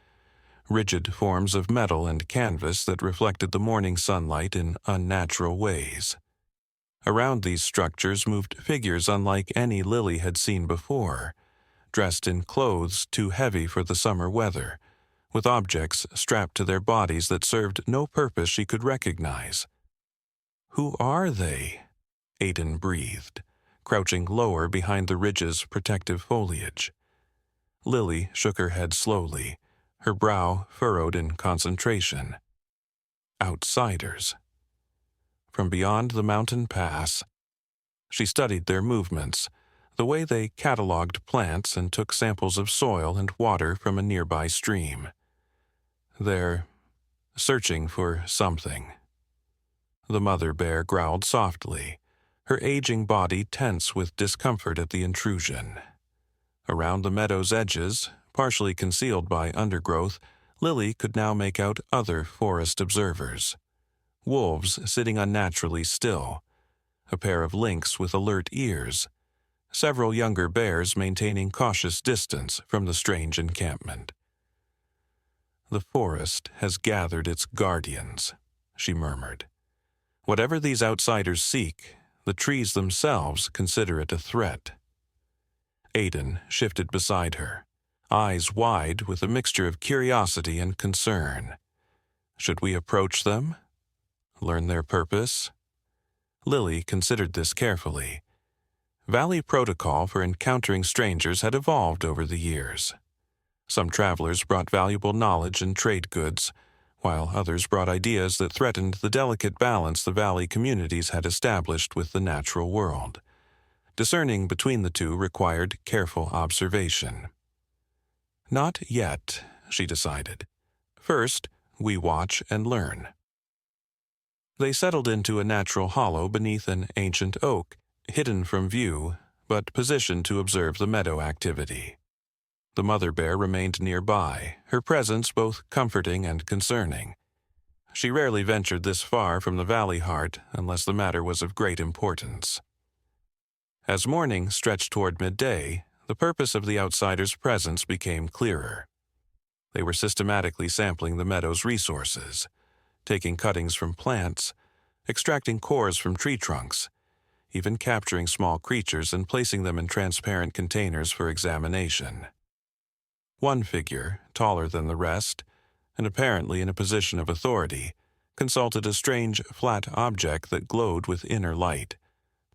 rigid forms of metal and canvas that reflected the morning sunlight in unnatural ways. Around these structures moved figures unlike any Lily had seen before, dressed in clothes too heavy for the summer weather, with objects strapped to their bodies that served no purpose she could recognize. "Who are they?" Aiden breathed, crouching lower behind the ridge's protective foliage. Lily shook her head slowly, her brow furrowed in concentration. Outsiders. From beyond the mountain pass, she studied their movements, the way they cataloged plants and took samples of soil and water from a nearby stream. They're searching for something. The mother bear growled softly, her aging body tense with discomfort at the intrusion. Around the meadow's edges, partially concealed by undergrowth, Lily could now make out other forest observers. Wolves sitting unnaturally still, a pair of lynx with alert ears, several younger bears maintaining cautious distance from the strange encampment. "The forest has gathered its guardians," she murmured. "Whatever these outsiders seek, the trees themselves consider it a threat." Aiden shifted beside her, eyes wide with a mixture of curiosity and concern. Should we approach them? Learn their purpose? Lily considered this carefully. Valley protocol for encountering strangers had evolved over the years. Some travelers brought valuable knowledge and trade goods, while others brought ideas that threatened the delicate balance the valley communities had established with the natural world. Discerning between the two required careful observation. "Not yet," she decided. "First, we watch and learn." They settled into a natural hollow beneath an ancient oak, hidden from view, but positioned to observe the meadow activity. The mother bear remained nearby, her presence both comforting and concerning. She rarely ventured this far from the valley heart unless the matter was of great importance. As morning stretched toward midday, the purpose of the outsiders' presence became clearer. They were systematically sampling the meadow's resources, taking cuttings from plants, extracting cores from tree trunks, even capturing small creatures and placing them in transparent containers for examination. One figure, taller than the rest, and apparently in a position of authority, consulted a strange, flat object that glowed with inner light,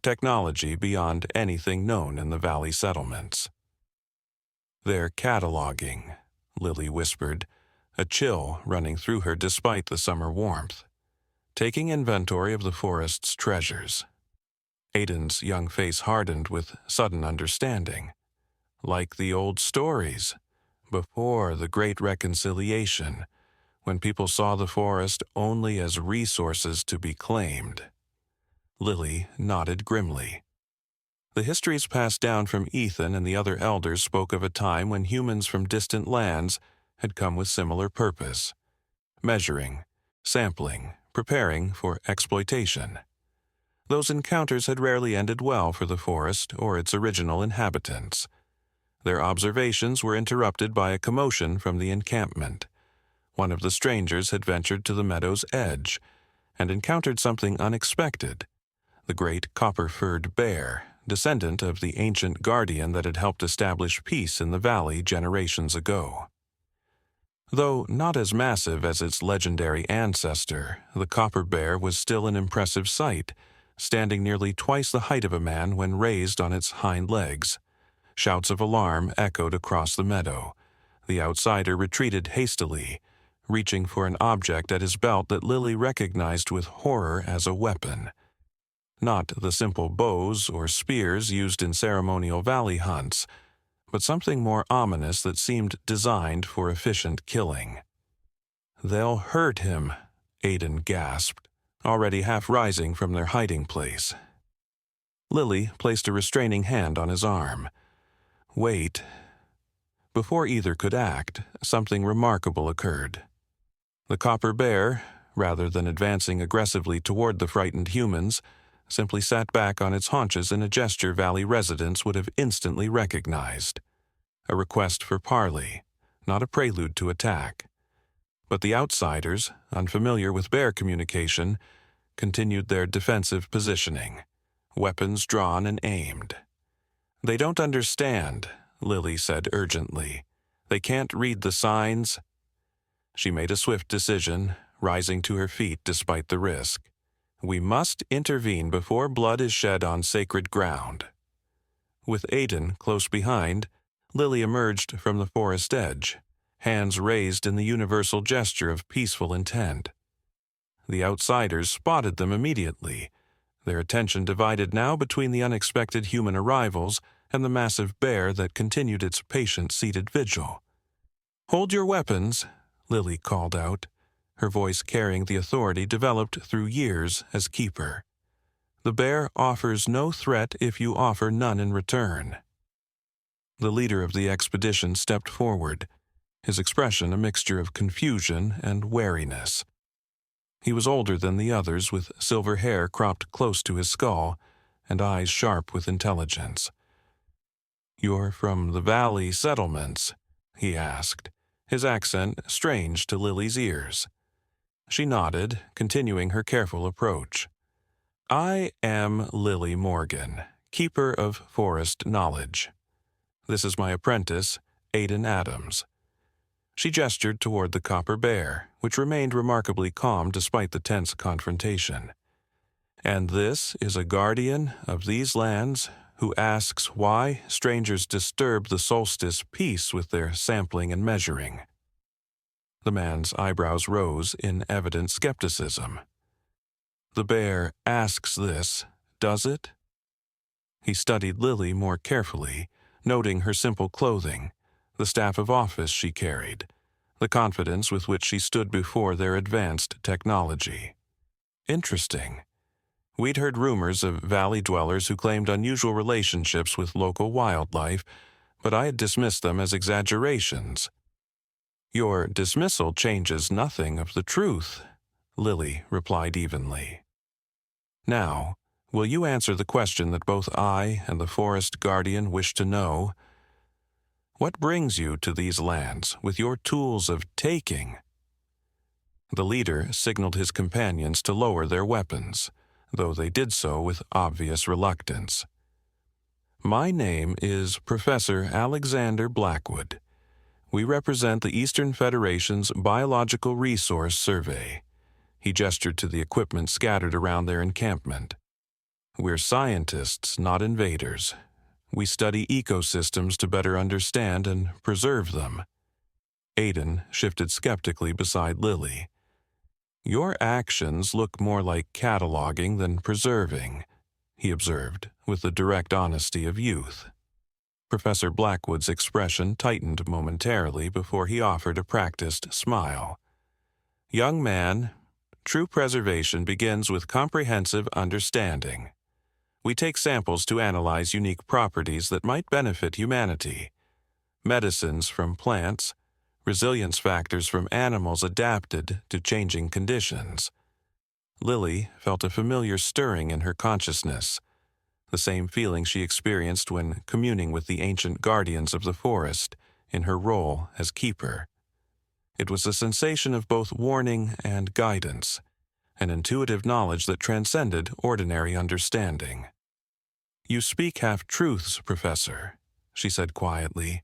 technology beyond anything known in the valley settlements. "They're cataloging," Lily whispered, a chill running through her despite the summer warmth. "Taking inventory of the forest's treasures." Aiden's young face hardened with sudden understanding. Like the old stories, before the Great Reconciliation, when people saw the forest only as resources to be claimed. Lily nodded grimly. The histories passed down from Ethan and the other elders spoke of a time when humans from distant lands had come with similar purpose, measuring, sampling, preparing for exploitation. Those encounters had rarely ended well for the forest or its original inhabitants. Their observations were interrupted by a commotion from the encampment. One of the strangers had ventured to the meadow's edge and encountered something unexpected: the great copper-furred bear, descendant of the ancient guardian that had helped establish peace in the valley generations ago. Though not as massive as its legendary ancestor, the copper bear was still an impressive sight, standing nearly twice the height of a man when raised on its hind legs. Shouts of alarm echoed across the meadow. The outsider retreated hastily, reaching for an object at his belt that Lily recognized with horror as a weapon. Not the simple bows or spears used in ceremonial valley hunts, but something more ominous that seemed designed for efficient killing. "They'll hurt him," Aiden gasped, already half rising from their hiding place. Lily placed a restraining hand on his arm. "Wait." Before either could act, something remarkable occurred. The copper bear, rather than advancing aggressively toward the frightened humans, simply sat back on its haunches in a gesture Valley residents would have instantly recognized. A request for parley, not a prelude to attack. But the outsiders, unfamiliar with bear communication, continued their defensive positioning, weapons drawn and aimed. "They don't understand," Lily said urgently. "They can't read the signs." She made a swift decision, rising to her feet despite the risk. "We must intervene before blood is shed on sacred ground." With Aiden close behind, Lily emerged from the forest edge, hands raised in the universal gesture of peaceful intent. The outsiders spotted them immediately, their attention divided now between the unexpected human arrivals and the massive bear that continued its patient-seated vigil. "Hold your weapons," Lily called out, her voice carrying the authority developed through years as keeper. "The bear offers no threat if you offer none in return." The leader of the expedition stepped forward, his expression a mixture of confusion and wariness. He was older than the others, with silver hair cropped close to his skull and eyes sharp with intelligence. "You're from the Valley settlements?" he asked, his accent strange to Lily's ears. She nodded, continuing her careful approach. "I am Lily Morgan, keeper of forest knowledge. This is my apprentice, Aiden Adams." She gestured toward the copper bear, which remained remarkably calm despite the tense confrontation. "And this is a guardian of these lands who asks why strangers disturb the Solstice peace with their sampling and measuring." The man's eyebrows rose in evident skepticism. "The bear asks this, does it?" He studied Lily more carefully, noting her simple clothing, the staff of office she carried, the confidence with which she stood before their advanced technology. Interesting. We'd heard rumors of valley dwellers who claimed unusual relationships with local wildlife, but I had dismissed them as exaggerations. "Your dismissal changes nothing of the truth," Lily replied evenly. "Now, will you answer the question that both I and the forest guardian wish to know? What brings you to these lands with your tools of taking?" The leader signaled his companions to lower their weapons, though they did so with obvious reluctance. "My name is Professor Alexander Blackwood. We represent the Eastern Federation's Biological Resource Survey." He gestured to the equipment scattered around their encampment. "We're scientists, not invaders. We study ecosystems to better understand and preserve them." Aiden shifted skeptically beside Lily. "Your actions look more like cataloging than preserving," he observed, with the direct honesty of youth. Professor Blackwood's expression tightened momentarily before he offered a practiced smile. "Young man, true preservation begins with comprehensive understanding. We take samples to analyze unique properties that might benefit humanity. Medicines from plants, resilience factors from animals adapted to changing conditions." Lily felt a familiar stirring in her consciousness, the same feeling she experienced when communing with the ancient guardians of the forest in her role as keeper. It was a sensation of both warning and guidance, an intuitive knowledge that transcended ordinary understanding. "You speak half-truths, Professor," she said quietly.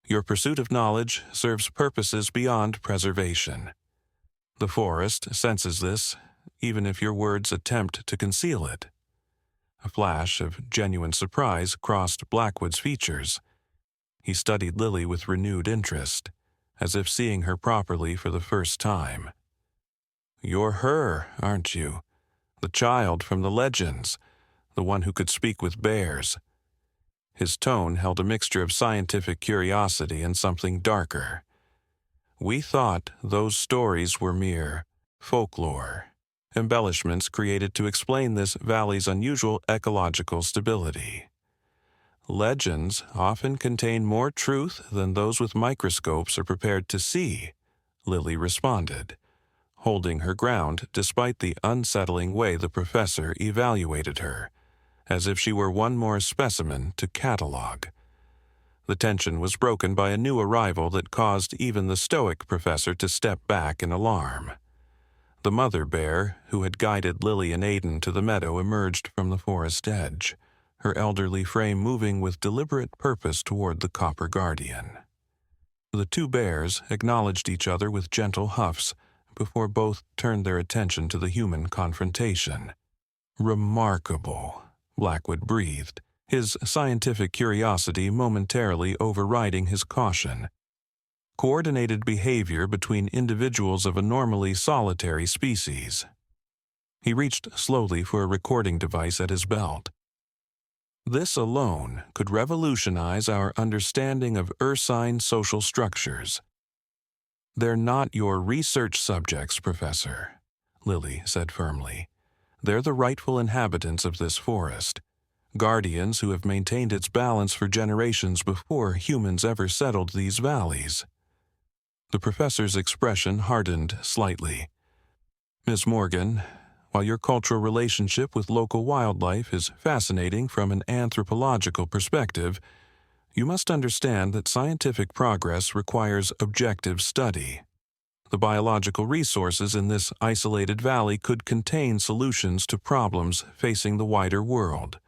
"Your pursuit of knowledge serves purposes beyond preservation. The forest senses this, even if your words attempt to conceal it." A flash of genuine surprise crossed Blackwood's features. He studied Lily with renewed interest, as if seeing her properly for the first time. "You're her, aren't you? The child from the legends, the one who could speak with bears." His tone held a mixture of scientific curiosity and something darker. "We thought those stories were mere folklore, embellishments created to explain this valley's unusual ecological stability. Legends often contain more truth than those with microscopes are prepared to see," Lily responded, holding her ground despite the unsettling way the professor evaluated her, as if she were one more specimen to catalog. The tension was broken by a new arrival that caused even the stoic professor to step back in alarm. The mother bear, who had guided Lily and Aiden to the meadow, emerged from the forest edge, her elderly frame moving with deliberate purpose toward the copper guardian. The two bears acknowledged each other with gentle huffs before both turned their attention to the human confrontation. "Remarkable," Blackwood breathed, his scientific curiosity momentarily overriding his caution. Coordinated behavior between individuals of a normally solitary species. He reached slowly for a recording device at his belt. This alone could revolutionize our understanding of ursine social structures. "They're not your research subjects, Professor," Lily said firmly. "They're the rightful inhabitants of this forest, guardians who have maintained its balance for generations before humans ever settled these valleys." The professor's expression hardened slightly. "Miss Morgan, while your cultural relationship with local wildlife is fascinating from an anthropological perspective, you must understand that scientific progress requires objective study. The biological resources in this isolated valley could contain solutions to problems facing the wider world: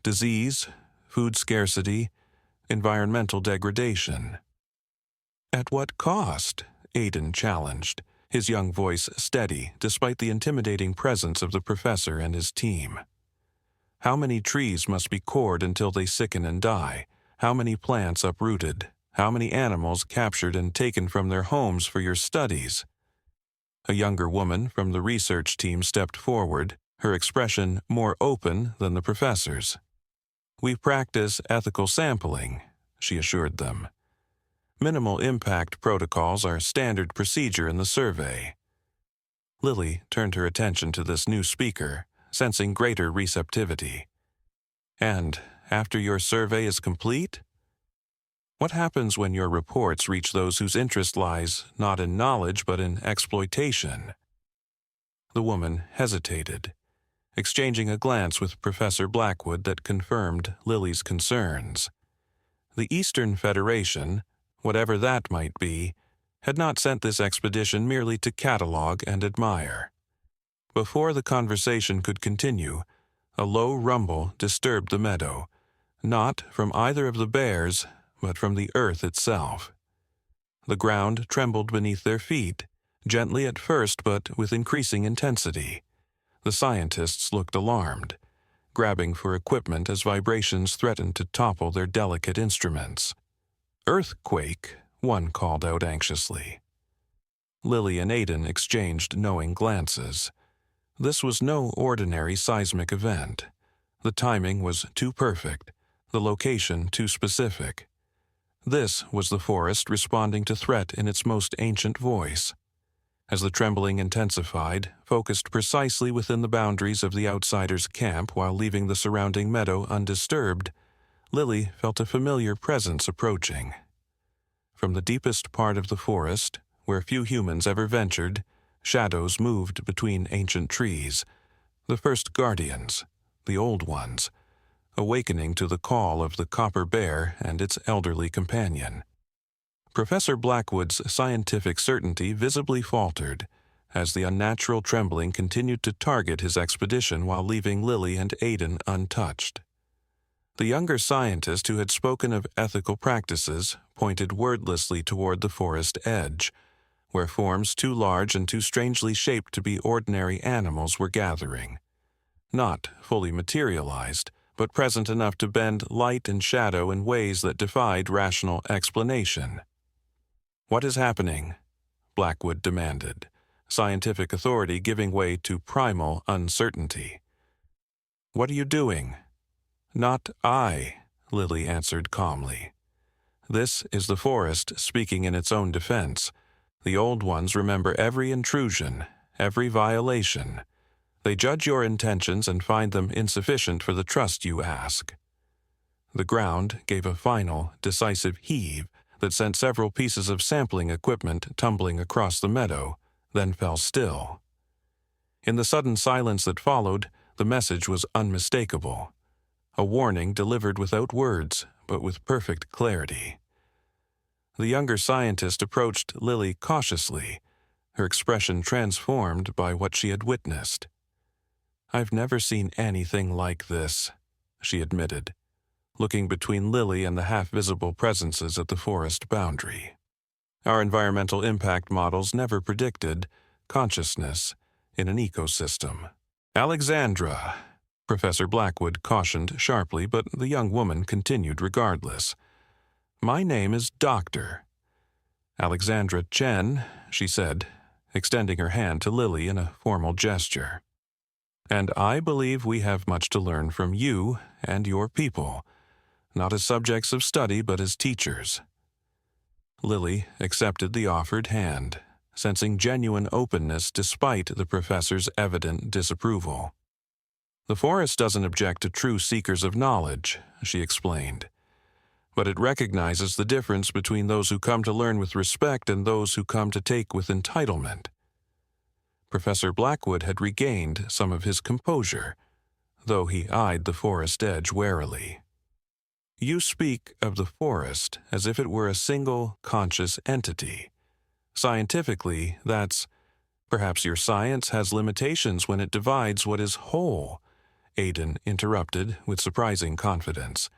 disease, food scarcity, environmental degradation." "At what cost?" Aiden challenged, his young voice steady despite the intimidating presence of the professor and his team. "How many trees must be cored until they sicken and die? How many plants uprooted? How many animals captured and taken from their homes for your studies?" A younger woman from the research team stepped forward, her expression more open than the professor's. "We practice ethical sampling," she assured them. "Minimal impact protocols are standard procedure in the survey." Lily turned her attention to this new speaker, sensing greater receptivity. "And after your survey is complete? What happens when your reports reach those whose interest lies not in knowledge but in exploitation?" The woman hesitated, exchanging a glance with Professor Blackwood that confirmed Lily's concerns. The Eastern Federation, whatever that might be, had not sent this expedition merely to catalog and admire. Before the conversation could continue, a low rumble disturbed the meadow, not from either of the bears, but from the earth itself. The ground trembled beneath their feet, gently at first but with increasing intensity. The scientists looked alarmed, grabbing for equipment as vibrations threatened to topple their delicate instruments. "Earthquake," one called out anxiously. Lily and Aiden exchanged knowing glances. This was no ordinary seismic event. The timing was too perfect, the location too specific. This was the forest responding to threat in its most ancient voice. As the trembling intensified, focused precisely within the boundaries of the outsider's camp while leaving the surrounding meadow undisturbed, Lily felt a familiar presence approaching. From the deepest part of the forest, where few humans ever ventured, shadows moved between ancient trees, the first guardians, the old ones, awakening to the call of the copper bear and its elderly companion. Professor Blackwood's scientific certainty visibly faltered as the unnatural trembling continued to target his expedition while leaving Lily and Aiden untouched. The younger scientist who had spoken of ethical practices pointed wordlessly toward the forest edge, where forms too large and too strangely shaped to be ordinary animals were gathering. Not fully materialized, but present enough to bend light and shadow in ways that defied rational explanation. "What is happening?" Blackwood demanded, scientific authority giving way to primal uncertainty. "What are you doing?" "Not I," Lily answered calmly. "This is the forest speaking in its own defense. The old ones remember every intrusion, every violation. They judge your intentions and find them insufficient for the trust you ask." The ground gave a final, decisive heave that sent several pieces of sampling equipment tumbling across the meadow, then fell still. In the sudden silence that followed, the message was unmistakable. A warning delivered without words, but with perfect clarity. The younger scientist approached Lily cautiously, her expression transformed by what she had witnessed. "I've never seen anything like this," she admitted, looking between Lily and the half-visible presences at the forest boundary. Our environmental impact models never predicted consciousness in an ecosystem. "Alexandra," Professor Blackwood cautioned sharply, but the young woman continued regardless. "My name is Doctor Alexandra Chen," she said, extending her hand to Lily in a formal gesture. "And I believe we have much to learn from you and your people, not as subjects of study but as teachers." Lily accepted the offered hand, sensing genuine openness despite the professor's evident disapproval. "The forest doesn't object to true seekers of knowledge," she explained, "but it recognizes the difference between those who come to learn with respect and those who come to take with entitlement." Professor Blackwood had regained some of his composure, though he eyed the forest edge warily. "You speak of the forest as if it were a single, conscious entity. Scientifically, that's... Perhaps your science has limitations when it divides what is whole," Aidan interrupted with surprising confidence.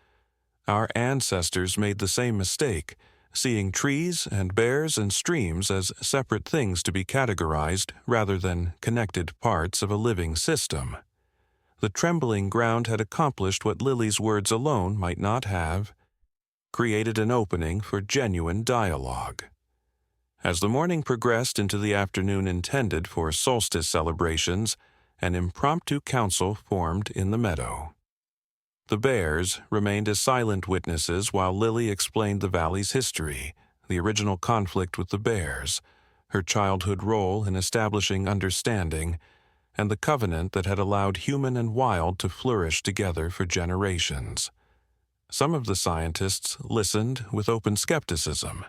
"Our ancestors made the same mistake, seeing trees and bears and streams as separate things to be categorized rather than connected parts of a living system. The trembling ground had accomplished what Lily's words alone might not have, created an opening for genuine dialogue." As the morning progressed into the afternoon intended for solstice celebrations, an impromptu council formed in the meadow. The bears remained as silent witnesses while Lily explained the valley's history, the original conflict with the bears, her childhood role in establishing understanding, and the covenant that had allowed human and wild to flourish together for generations. Some of the scientists listened with open skepticism,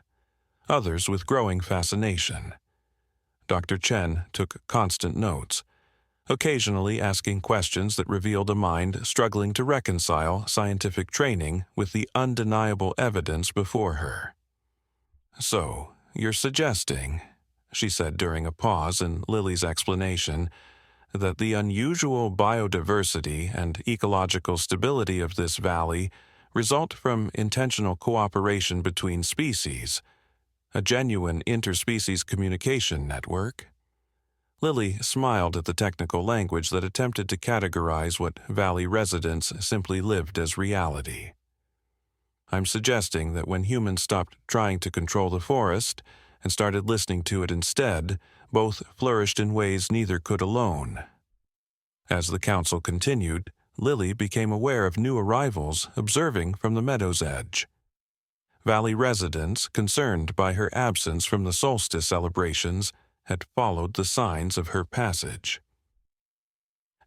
others with growing fascination. Dr. Chen took constant notes, occasionally asking questions that revealed a mind struggling to reconcile scientific training with the undeniable evidence before her. "So, you're suggesting," she said during a pause in Lily's explanation, "that the unusual biodiversity and ecological stability of this valley result from intentional cooperation between species, a genuine interspecies communication network?" Lily smiled at the technical language that attempted to categorize what valley residents simply lived as reality. "I'm suggesting that when humans stopped trying to control the forest and started listening to it instead, both flourished in ways neither could alone." As the council continued, Lily became aware of new arrivals observing from the meadow's edge. Valley residents, concerned by her absence from the solstice celebrations, had followed the signs of her passage.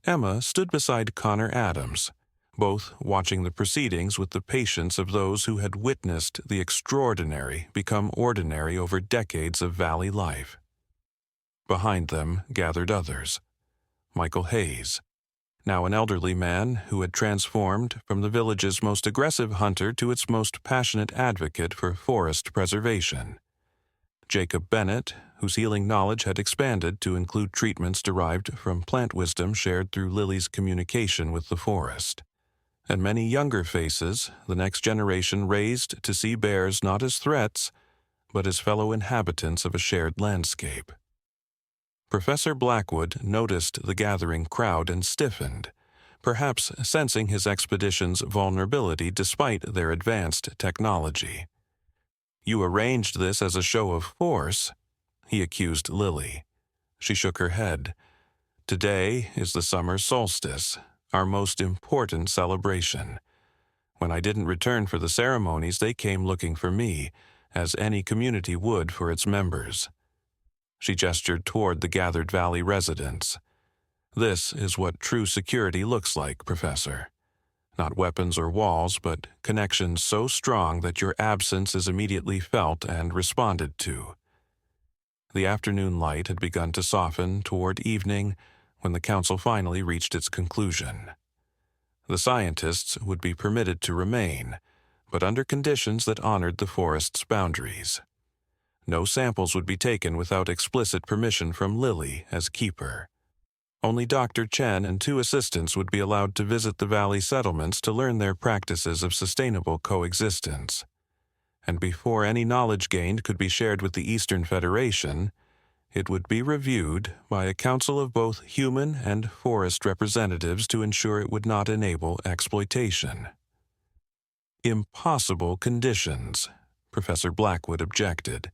Emma stood beside Connor Adams, both watching the proceedings with the patience of those who had witnessed the extraordinary become ordinary over decades of valley life. Behind them gathered others. Michael Hayes, now an elderly man who had transformed from the village's most aggressive hunter to its most passionate advocate for forest preservation. Jacob Bennett, whose healing knowledge had expanded to include treatments derived from plant wisdom shared through Lily's communication with the forest. And many younger faces, the next generation raised to see bears not as threats, but as fellow inhabitants of a shared landscape. Professor Blackwood noticed the gathering crowd and stiffened, perhaps sensing his expedition's vulnerability despite their advanced technology. "You arranged this as a show of force," he accused Lily. She shook her head. "Today is the summer solstice, our most important celebration. When I didn't return for the ceremonies, they came looking for me, as any community would for its members." She gestured toward the gathered valley residents. "This is what true security looks like, Professor. Not weapons or walls, but connections so strong that your absence is immediately felt and responded to." The afternoon light had begun to soften toward evening when the council finally reached its conclusion. The scientists would be permitted to remain, but under conditions that honored the forest's boundaries. No samples would be taken without explicit permission from Lily as keeper. Only Dr. Chen and 2 assistants would be allowed to visit the valley settlements to learn their practices of sustainable coexistence. And before any knowledge gained could be shared with the Eastern Federation, it would be reviewed by a council of both human and forest representatives to ensure it would not enable exploitation. Impossible conditions, Professor Blackwood objected.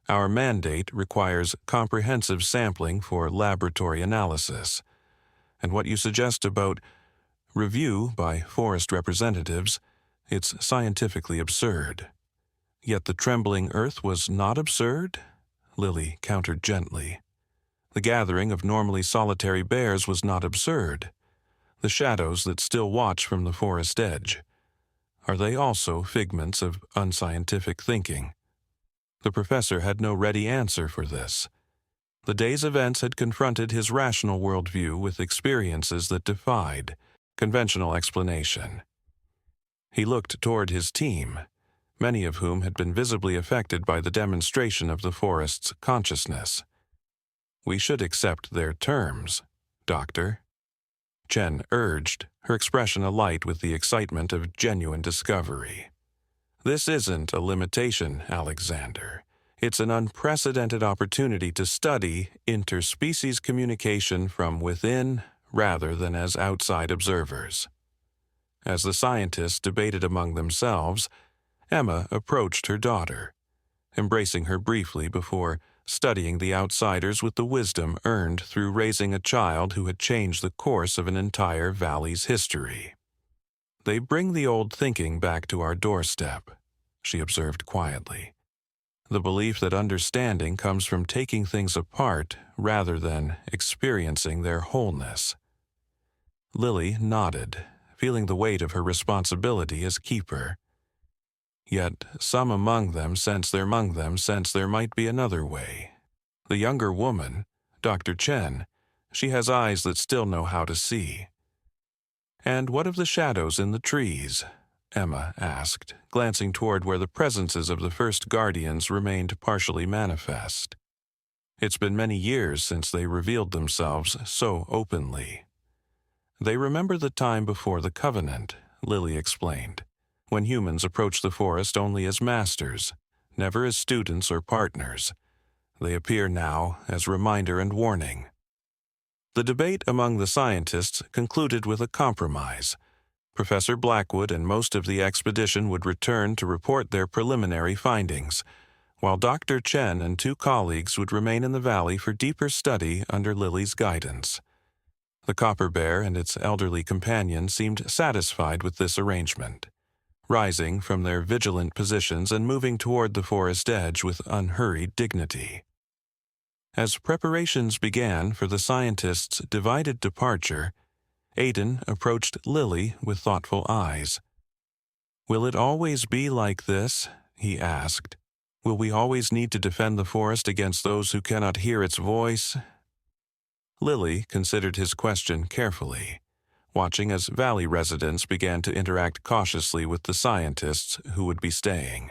Our mandate requires comprehensive sampling for laboratory analysis, and what you suggest about review by forest representatives, it's scientifically absurd. Yet the trembling earth was not absurd? Lily countered gently. The gathering of normally solitary bears was not absurd. The shadows that still watch from the forest edge. Are they also figments of unscientific thinking? The professor had no ready answer for this. The day's events had confronted his rational worldview with experiences that defied conventional explanation. He looked toward his team, many of whom had been visibly affected by the demonstration of the forest's consciousness. We should accept their terms, Doctor, Chen urged, her expression alight with the excitement of genuine discovery. This isn't a limitation, Alexander. It's an unprecedented opportunity to study interspecies communication from within rather than as outside observers. As the scientists debated among themselves, Emma approached her daughter, embracing her briefly before studying the outsiders with the wisdom earned through raising a child who had changed the course of an entire valley's history. They bring the old thinking back to our doorstep, she observed quietly. The belief that understanding comes from taking things apart rather than experiencing their wholeness. Lily nodded, feeling the weight of her responsibility as keeper. Yet some among them sense there might be another way. The younger woman, Dr. Chen, she has eyes that still know how to see. And what of the shadows in the trees? Emma asked, glancing toward where the presences of the first guardians remained partially manifest. It's been many years since they revealed themselves so openly. They remember the time before the Covenant, Lily explained, when humans approached the forest only as masters, never as students or partners. They appear now as reminder and warning. The debate among the scientists concluded with a compromise. Professor Blackwood and most of the expedition would return to report their preliminary findings, while Dr. Chen and 2 colleagues would remain in the valley for deeper study under Lily's guidance. The copper bear and its elderly companion seemed satisfied with this arrangement, rising from their vigilant positions and moving toward the forest edge with unhurried dignity. As preparations began for the scientists' divided departure, Aiden approached Lily with thoughtful eyes. "Will it always be like this?" he asked. "Will we always need to defend the forest against those who cannot hear its voice?" Lily considered his question carefully, watching as valley residents began to interact cautiously with the scientists who would be staying.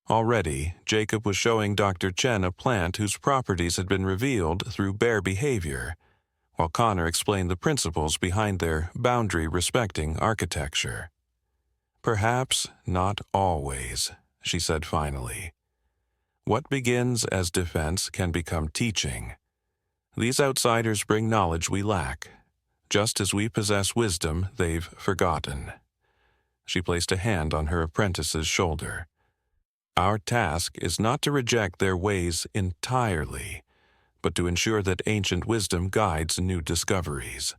Already, Jacob was showing Dr. Chen a plant whose properties had been revealed through bear behavior, while Connor explained the principles behind their boundary-respecting architecture. "Perhaps not always," she said finally. "What begins as defense can become teaching. These outsiders bring knowledge we lack. Just as we possess wisdom they've forgotten." She placed a hand on her apprentice's shoulder. "Our task is not to reject their ways entirely, but to ensure that ancient wisdom guides new discoveries."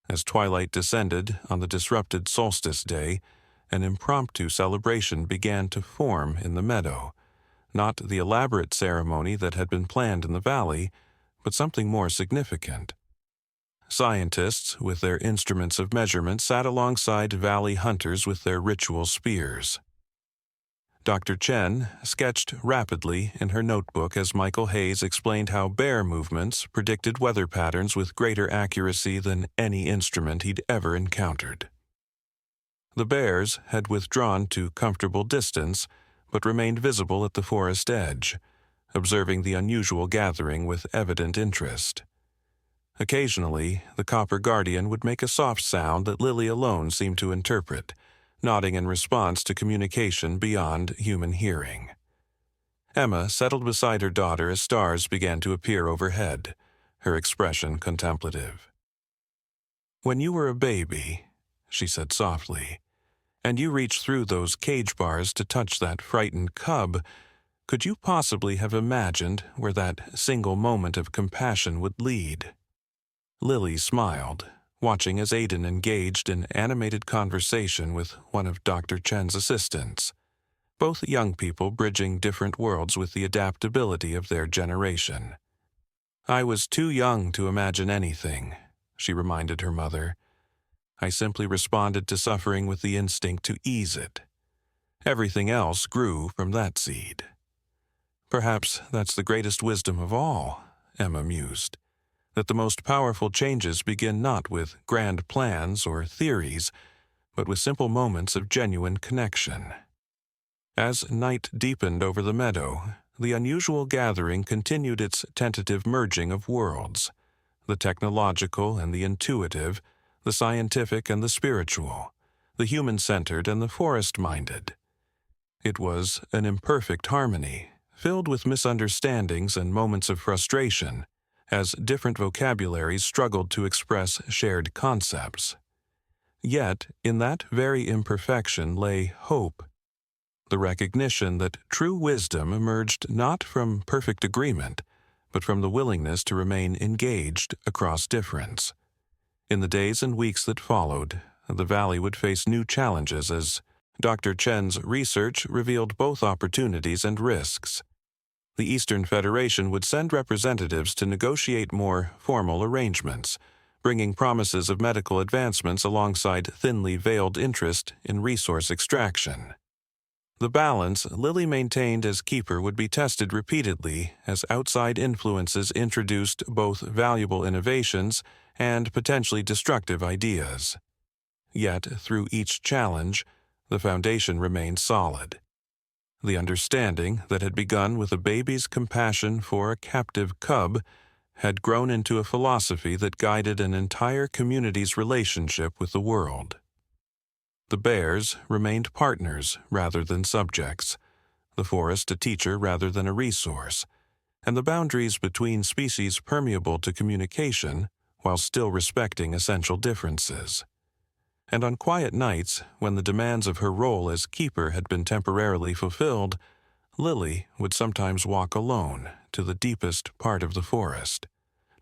As twilight descended on the disrupted Solstice day, an impromptu celebration began to form in the meadow, not the elaborate ceremony that had been planned in the valley, but something more significant. Scientists, with their instruments of measurement, sat alongside valley hunters with their ritual spears. Dr. Chen sketched rapidly in her notebook as Michael Hayes explained how bear movements predicted weather patterns with greater accuracy than any instrument he'd ever encountered. The bears had withdrawn to comfortable distance, but remained visible at the forest edge, observing the unusual gathering with evident interest. Occasionally, the copper guardian would make a soft sound that Lily alone seemed to interpret, nodding in response to communication beyond human hearing. Emma settled beside her daughter as stars began to appear overhead, her expression contemplative. "When you were a baby," she said softly, "and you reached through those cage bars to touch that frightened cub, could you possibly have imagined where that single moment of compassion would lead?" Lily smiled, watching as Aidan engaged in animated conversation with one of Dr. Chen's assistants, both young people bridging different worlds with the adaptability of their generation. "I was too young to imagine anything," she reminded her mother. "I simply responded to suffering with the instinct to ease it. Everything else grew from that seed." "Perhaps that's the greatest wisdom of all," Emma mused, "that the most powerful changes begin not with grand plans or theories, but with simple moments of genuine connection." As night deepened over the meadow, the unusual gathering continued its tentative merging of worlds, the technological and the intuitive, the scientific and the spiritual, the human-centered and the forest-minded. It was an imperfect harmony, filled with misunderstandings and moments of frustration, as different vocabularies struggled to express shared concepts. Yet, in that very imperfection lay hope, the recognition that true wisdom emerged not from perfect agreement, but from the willingness to remain engaged across difference. In the days and weeks that followed, the valley would face new challenges as Dr. Chen's research revealed both opportunities and risks. The Eastern Federation would send representatives to negotiate more formal arrangements, bringing promises of medical advancements alongside thinly veiled interest in resource extraction. The balance Lily maintained as keeper would be tested repeatedly as outside influences introduced both valuable innovations and potentially destructive ideas. Yet, through each challenge, the foundation remained solid. The understanding that had begun with a baby's compassion for a captive cub had grown into a philosophy that guided an entire community's relationship with the world. The bears remained partners rather than subjects, the forest a teacher rather than a resource, and the boundaries between species permeable to communication while still respecting essential differences. And on quiet nights, when the demands of her role as keeper had been temporarily fulfilled, Lily would sometimes walk alone to the deepest part of the forest,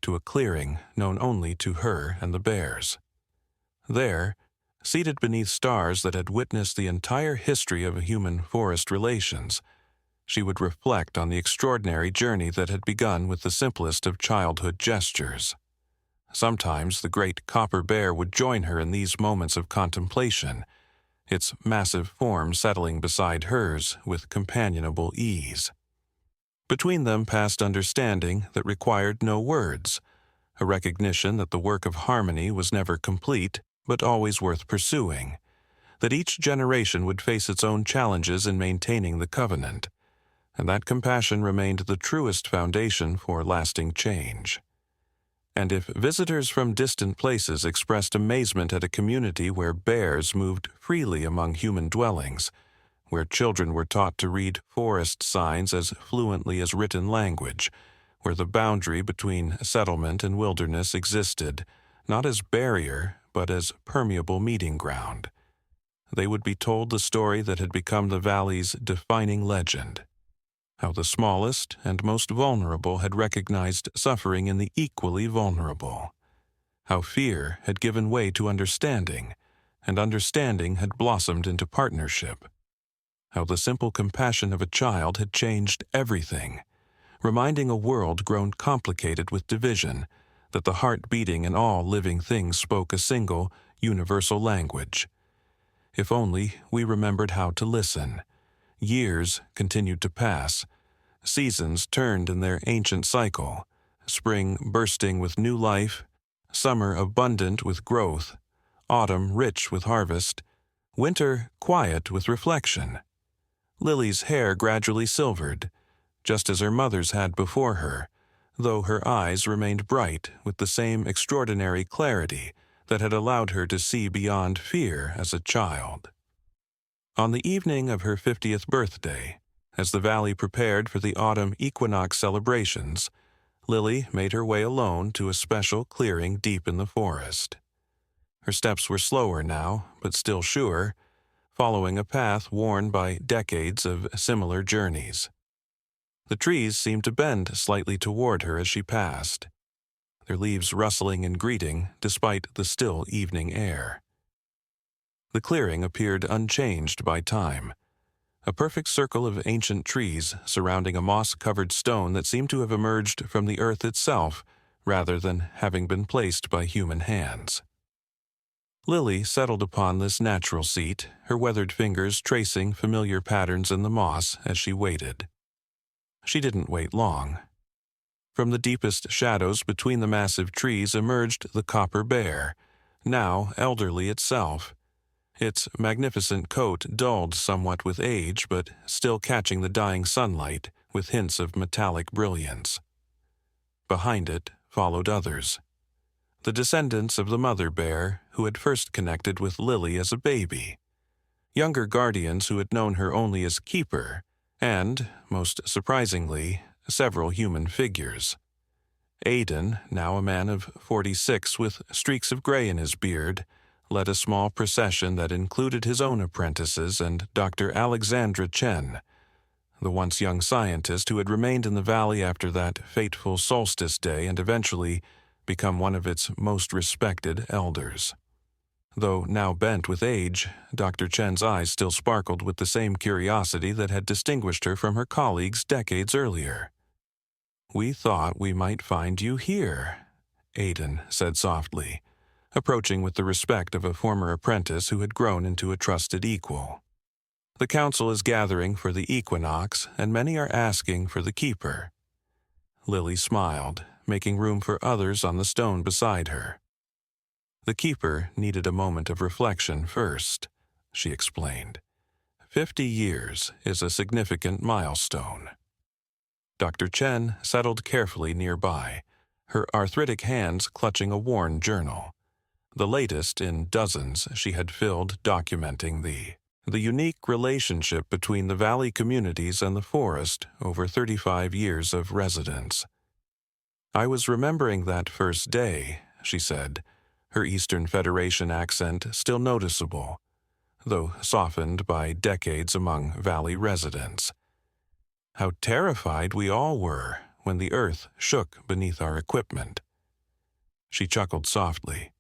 to a clearing known only to her and the bears. There, seated beneath stars that had witnessed the entire history of human-forest relations, she would reflect on the extraordinary journey that had begun with the simplest of childhood gestures. Sometimes the great copper bear would join her in these moments of contemplation, its massive form settling beside hers with companionable ease. Between them passed understanding that required no words, a recognition that the work of harmony was never complete, but always worth pursuing, that each generation would face its own challenges in maintaining the covenant, and that compassion remained the truest foundation for lasting change. And if visitors from distant places expressed amazement at a community where bears moved freely among human dwellings, where children were taught to read forest signs as fluently as written language, where the boundary between settlement and wilderness existed, not as barrier, but as permeable meeting ground, they would be told the story that had become the valley's defining legend. How the smallest and most vulnerable had recognized suffering in the equally vulnerable. How fear had given way to understanding, and understanding had blossomed into partnership. How the simple compassion of a child had changed everything, reminding a world grown complicated with division that the heart beating in all living things spoke a single, universal language. If only we remembered how to listen, Years continued to pass. Seasons turned in their ancient cycle, spring bursting with new life, summer abundant with growth, autumn rich with harvest, winter quiet with reflection. Lily's hair gradually silvered, just as her mother's had before her, though her eyes remained bright with the same extraordinary clarity that had allowed her to see beyond fear as a child. On the evening of her 50th birthday, as the valley prepared for the autumn equinox celebrations, Lily made her way alone to a special clearing deep in the forest. Her steps were slower now, but still sure, following a path worn by decades of similar journeys. The trees seemed to bend slightly toward her as she passed, their leaves rustling in greeting despite the still evening air. The clearing appeared unchanged by time, a perfect circle of ancient trees surrounding a moss-covered stone that seemed to have emerged from the earth itself rather than having been placed by human hands. Lily settled upon this natural seat, her weathered fingers tracing familiar patterns in the moss as she waited. She didn't wait long. From the deepest shadows between the massive trees emerged the copper bear, now elderly itself. Its magnificent coat dulled somewhat with age, but still catching the dying sunlight with hints of metallic brilliance. Behind it followed others, the descendants of the mother bear who had first connected with Lily as a baby, younger guardians who had known her only as keeper, and, most surprisingly, several human figures. Aidan, now a man of 46 with streaks of gray in his beard, led a small procession that included his own apprentices and Dr. Alexandra Chen, the once young scientist who had remained in the valley after that fateful Solstice day and eventually become one of its most respected elders. Though now bent with age, Dr. Chen's eyes still sparkled with the same curiosity that had distinguished her from her colleagues decades earlier. "We thought we might find you here," Aidan said softly, approaching with the respect of a former apprentice who had grown into a trusted equal. "The council is gathering for the equinox, and many are asking for the keeper." Lily smiled, making room for others on the stone beside her. "The keeper needed a moment of reflection first," she explained. 50 years is a significant milestone." Dr. Chen settled carefully nearby, her arthritic hands clutching a worn journal, the latest in dozens she had filled documenting the unique relationship between the valley communities and the forest over 35 years of residence. "I was remembering that first day," she said, her Eastern Federation accent still noticeable, though softened by decades among valley residents. "How terrified we all were when the earth shook beneath our equipment." She chuckled softly.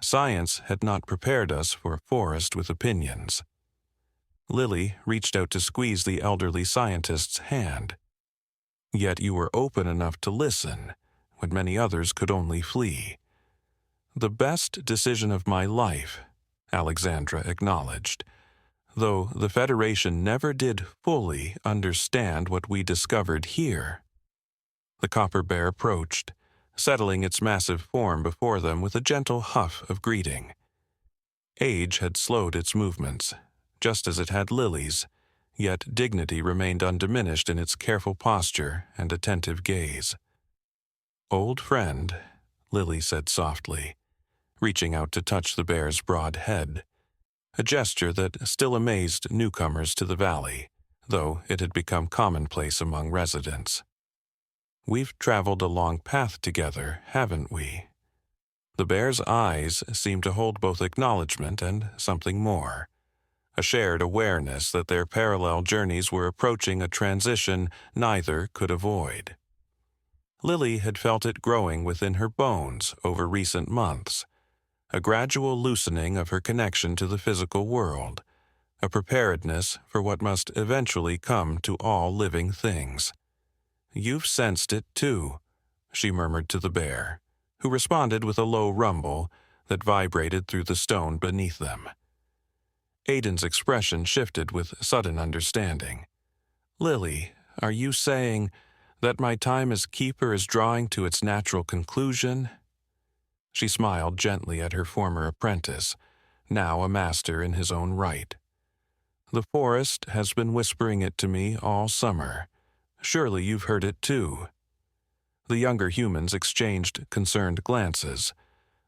Science had not prepared us for a forest with opinions. Lily reached out to squeeze the elderly scientist's hand. "Yet you were open enough to listen when many others could only flee." "The best decision of my life," Alexandra acknowledged, "though the Federation never did fully understand what we discovered here." The copper bear approached, settling its massive form before them with a gentle huff of greeting. Age had slowed its movements, just as it had Lily's, yet dignity remained undiminished in its careful posture and attentive gaze. "Old friend," Lily said softly, reaching out to touch the bear's broad head, a gesture that still amazed newcomers to the valley, though it had become commonplace among residents. "We've traveled a long path together, haven't we?" The bear's eyes seemed to hold both acknowledgement and something more, a shared awareness that their parallel journeys were approaching a transition neither could avoid. Lily had felt it growing within her bones over recent months, a gradual loosening of her connection to the physical world, a preparedness for what must eventually come to all living things. "You've sensed it, too," she murmured to the bear, who responded with a low rumble that vibrated through the stone beneath them. Aiden's expression shifted with sudden understanding. "Lily, are you saying that my time as keeper is drawing to its natural conclusion?" She smiled gently at her former apprentice, now a master in his own right. "The forest has been whispering it to me all summer. Surely you've heard it too." The younger humans exchanged concerned glances,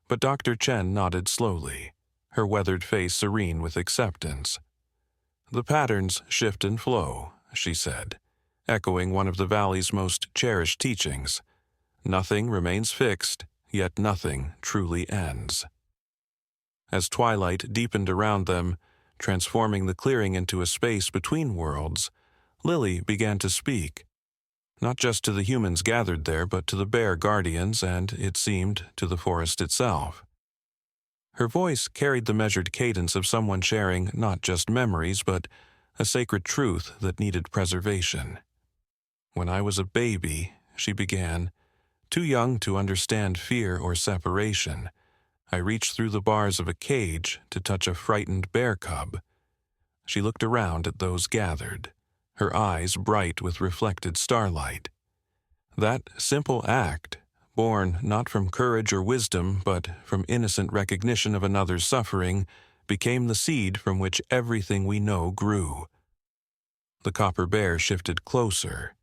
but Dr. Chen nodded slowly, her weathered face serene with acceptance. "The patterns shift and flow," she said, echoing one of the valley's most cherished teachings. "Nothing remains fixed, yet nothing truly ends." As twilight deepened around them, transforming the clearing into a space between worlds, Lily began to speak, not just to the humans gathered there, but to the bear guardians and, it seemed, to the forest itself. Her voice carried the measured cadence of someone sharing not just memories, but a sacred truth that needed preservation. "When I was a baby," she began, "too young to understand fear or separation, I reached through the bars of a cage to touch a frightened bear cub." She looked around at those gathered, her eyes bright with reflected starlight. That simple act, born not from courage or wisdom, but from innocent recognition of another's suffering, became the seed from which everything we know grew. The copper bear shifted closer,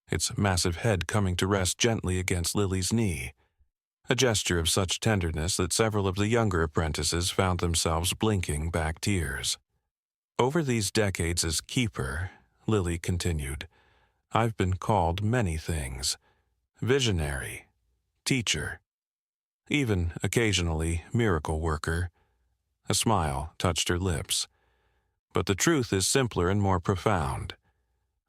its massive head coming to rest gently against Lily's knee, a gesture of such tenderness that several of the younger apprentices found themselves blinking back tears. "Over these decades as keeper," Lily continued, "I've been called many things. Visionary, teacher, even occasionally miracle worker." A smile touched her lips. "But the truth is simpler and more profound.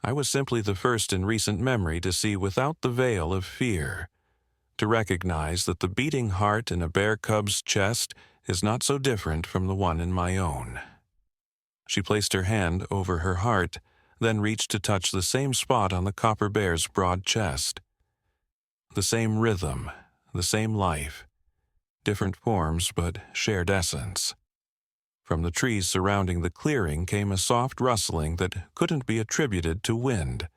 I was simply the first in recent memory to see without the veil of fear, to recognize that the beating heart in a bear cub's chest is not so different from the one in my own." She placed her hand over her heart, then reached to touch the same spot on the copper bear's broad chest. The same rhythm, the same life, different forms but shared essence. From the trees surrounding the clearing came a soft rustling that couldn't be attributed to wind,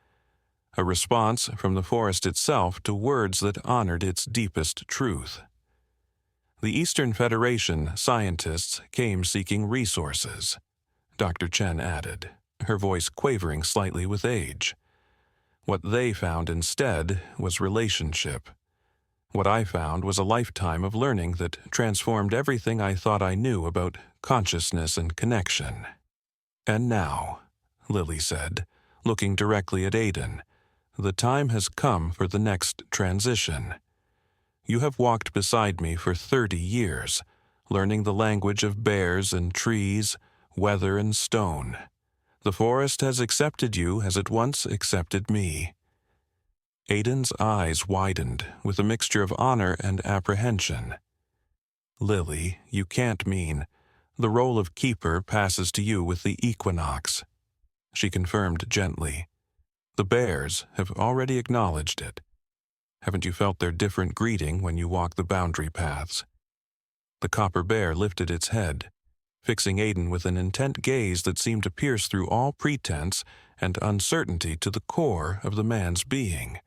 a response from the forest itself to words that honored its deepest truth. "The Eastern Federation scientists came seeking resources," Dr. Chen added, her voice quavering slightly with age. "What they found instead was relationship. What I found was a lifetime of learning that transformed everything I thought I knew about consciousness and connection." "And now," Lily said, looking directly at Aiden, "the time has come for the next transition. You have walked beside me for 30 years, learning the language of bears and trees, weather and stone. The forest has accepted you as it once accepted me." Aiden's eyes widened with a mixture of honor and apprehension. "Lily, you can't mean the role of keeper passes to you with the equinox," she confirmed gently. "The bears have already acknowledged it. Haven't you felt their different greeting when you walk the boundary paths?" The copper bear lifted its head, fixing Aiden with an intent gaze that seemed to pierce through all pretense and uncertainty to the core of the man's being.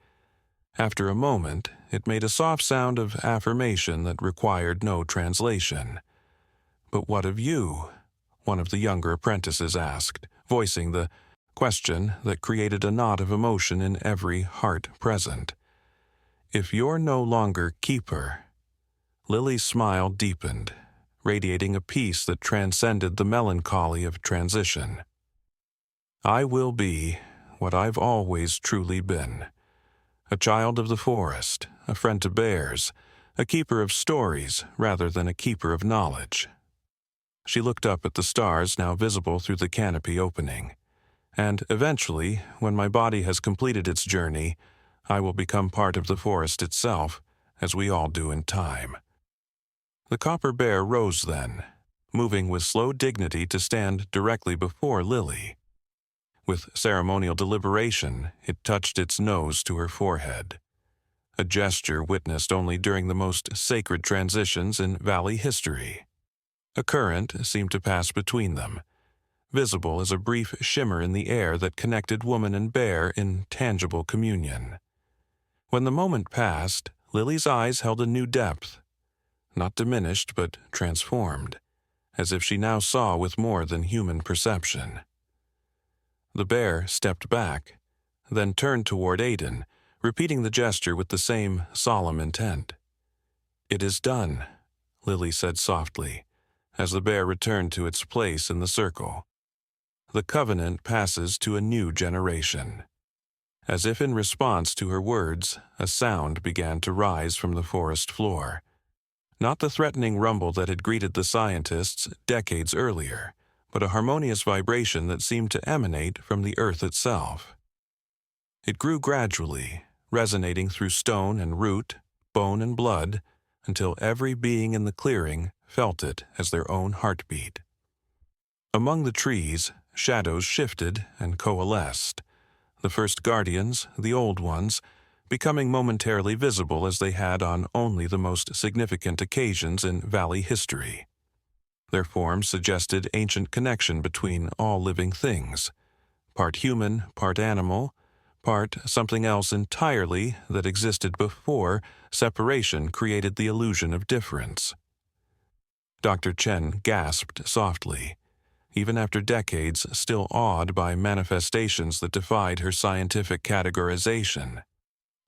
After a moment, it made a soft sound of affirmation that required no translation. "But what of you?" one of the younger apprentices asked, voicing the question that created a knot of emotion in every heart present. "If you're no longer keeper." Lily's smile deepened, radiating a peace that transcended the melancholy of transition. "I will be what I've always truly been. A child of the forest, a friend to bears, a keeper of stories rather than a keeper of knowledge." She looked up at the stars now visible through the canopy opening. "And eventually, when my body has completed its journey, I will become part of the forest itself, as we all do in time." The copper bear rose then, moving with slow dignity to stand directly before Lily. With ceremonial deliberation, it touched its nose to her forehead, a gesture witnessed only during the most sacred transitions in valley history. A current seemed to pass between them, visible as a brief shimmer in the air that connected woman and bear in tangible communion. When the moment passed, Lily's eyes held a new depth, not diminished but transformed, as if she now saw with more than human perception. The bear stepped back, then turned toward Aidan, repeating the gesture with the same solemn intent. "It is done," Lily said softly, as the bear returned to its place in the circle. "The covenant passes to a new generation." As if in response to her words, a sound began to rise from the forest floor. Not the threatening rumble that had greeted the scientists decades earlier, but a harmonious vibration that seemed to emanate from the earth itself. It grew gradually, resonating through stone and root, bone and blood, until every being in the clearing felt it as their own heartbeat. Among the trees, shadows shifted and coalesced, the first guardians, the old ones, becoming momentarily visible as they had on only the most significant occasions in valley history. Their forms suggested ancient connection between all living things, part human, part animal, part something else entirely that existed before separation created the illusion of difference. Dr. Chen gasped softly, even after decades still awed by manifestations that defied her scientific categorization.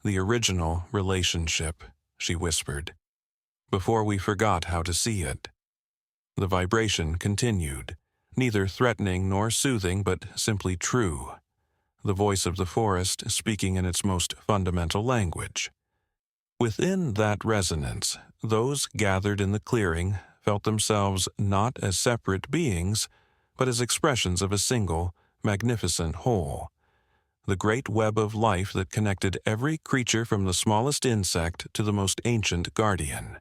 "The original relationship," she whispered, "before we forgot how to see it." The vibration continued, neither threatening nor soothing but simply true, the voice of the forest speaking in its most fundamental language. Within that resonance, those gathered in the clearing felt themselves not as separate beings, but as expressions of a single, magnificent whole, the great web of life that connected every creature from the smallest insect to the most ancient guardian.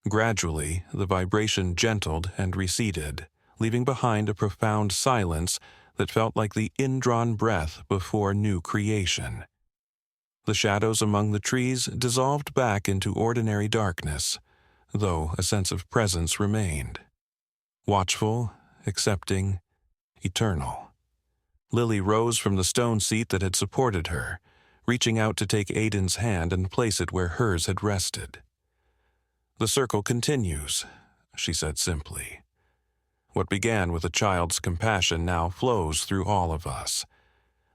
Gradually, the vibration gentled and receded, leaving behind a profound silence that felt like the indrawn breath before new creation. The shadows among the trees dissolved back into ordinary darkness, though a sense of presence remained. Watchful, accepting, eternal. Lily rose from the stone seat that had supported her, reaching out to take Aidan's hand and place it where hers had rested. "The circle continues," she said simply. "What began with a child's compassion now flows through all of us.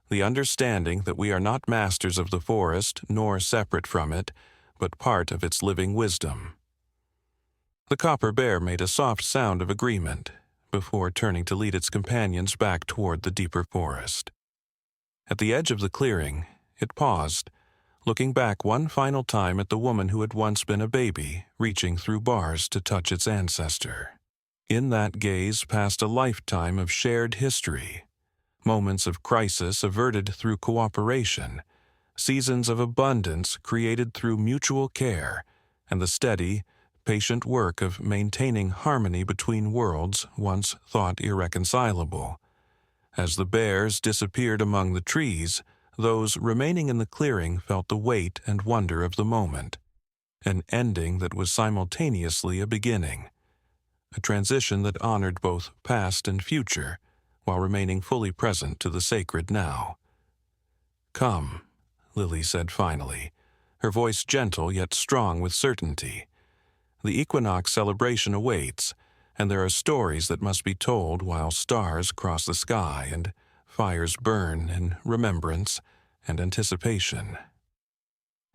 The understanding that we are not masters of the forest nor separate from it, but part of its living wisdom." The copper bear made a soft sound of agreement before turning to lead its companions back toward the deeper forest. At the edge of the clearing, it paused, looking back one final time at the woman who had once been a baby, reaching through bars to touch its ancestor. In that gaze passed a lifetime of shared history, moments of crisis averted through cooperation, seasons of abundance created through mutual care, and the steady, patient work of maintaining harmony between worlds once thought irreconcilable. As the bears disappeared among the trees, those remaining in the clearing felt the weight and wonder of the moment, an ending that was simultaneously a beginning, a transition that honored both past and future, while remaining fully present to the sacred now. "Come," Lily said finally, her voice gentle yet strong with certainty. "The equinox celebration awaits, and there are stories that must be told while stars cross the sky and fires burn in remembrance and anticipation."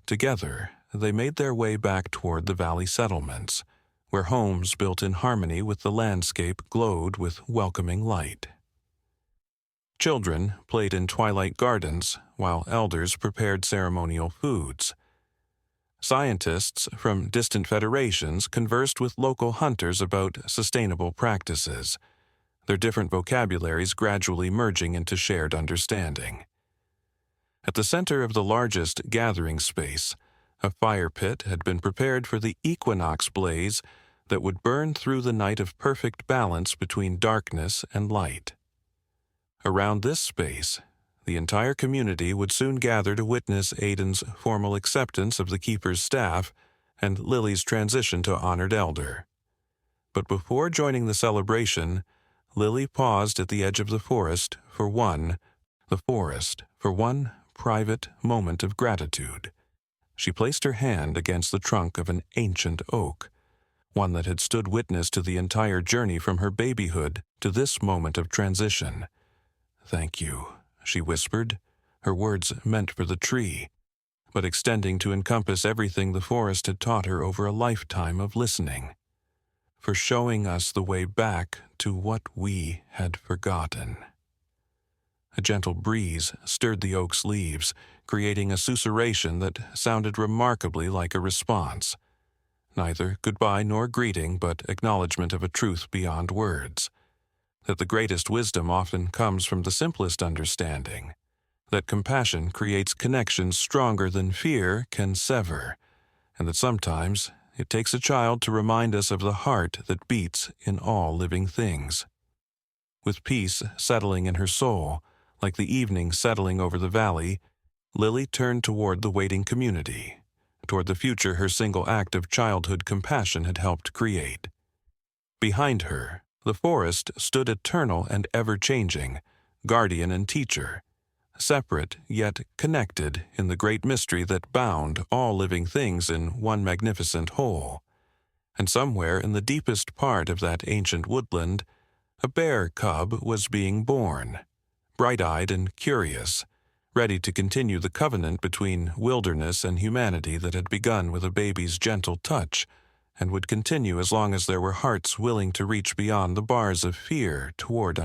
Together, they made their way back toward the valley settlements, where homes built in harmony with the landscape glowed with welcoming light. Children played in twilight gardens, while elders prepared ceremonial foods. Scientists from distant federations conversed with local hunters about sustainable practices, their different vocabularies gradually merging into shared understanding. At the center of the largest gathering space, a fire pit had been prepared for the equinox blaze that would burn through the night of perfect balance between darkness and light. Around this space, the entire community would soon gather to witness Aidan's formal acceptance of the Keeper's staff and Lily's transition to honored elder. But before joining the celebration, Lily paused at the edge of the forest for one private moment of gratitude. She placed her hand against the trunk of an ancient oak, one that had stood witness to the entire journey from her babyhood to this moment of transition. "Thank you," she whispered, her words meant for the tree, but extending to encompass everything the forest had taught her over a lifetime of listening, "for showing us the way back to what we had forgotten." A gentle breeze stirred the oak's leaves, creating a susurration that sounded remarkably like a response. Neither goodbye nor greeting, but acknowledgement of a truth beyond words. That the greatest wisdom often comes from the simplest understanding. That compassion creates connections stronger than fear can sever. And that sometimes it takes a child to remind us of the heart that beats in all living things. With peace settling in her soul, like the evening settling over the valley, Lily turned toward the waiting community, toward the future her single act of childhood compassion had helped create. Behind her, the forest stood eternal and ever-changing, guardian and teacher, separate yet connected in the great mystery that bound all living things in one magnificent whole. And somewhere in the deepest part of that ancient woodland, a bear cub was being born, bright-eyed and curious, ready to continue the covenant between wilderness and humanity that had begun with a baby's gentle touch and would continue as long as there were hearts willing to reach beyond the bars of fear toward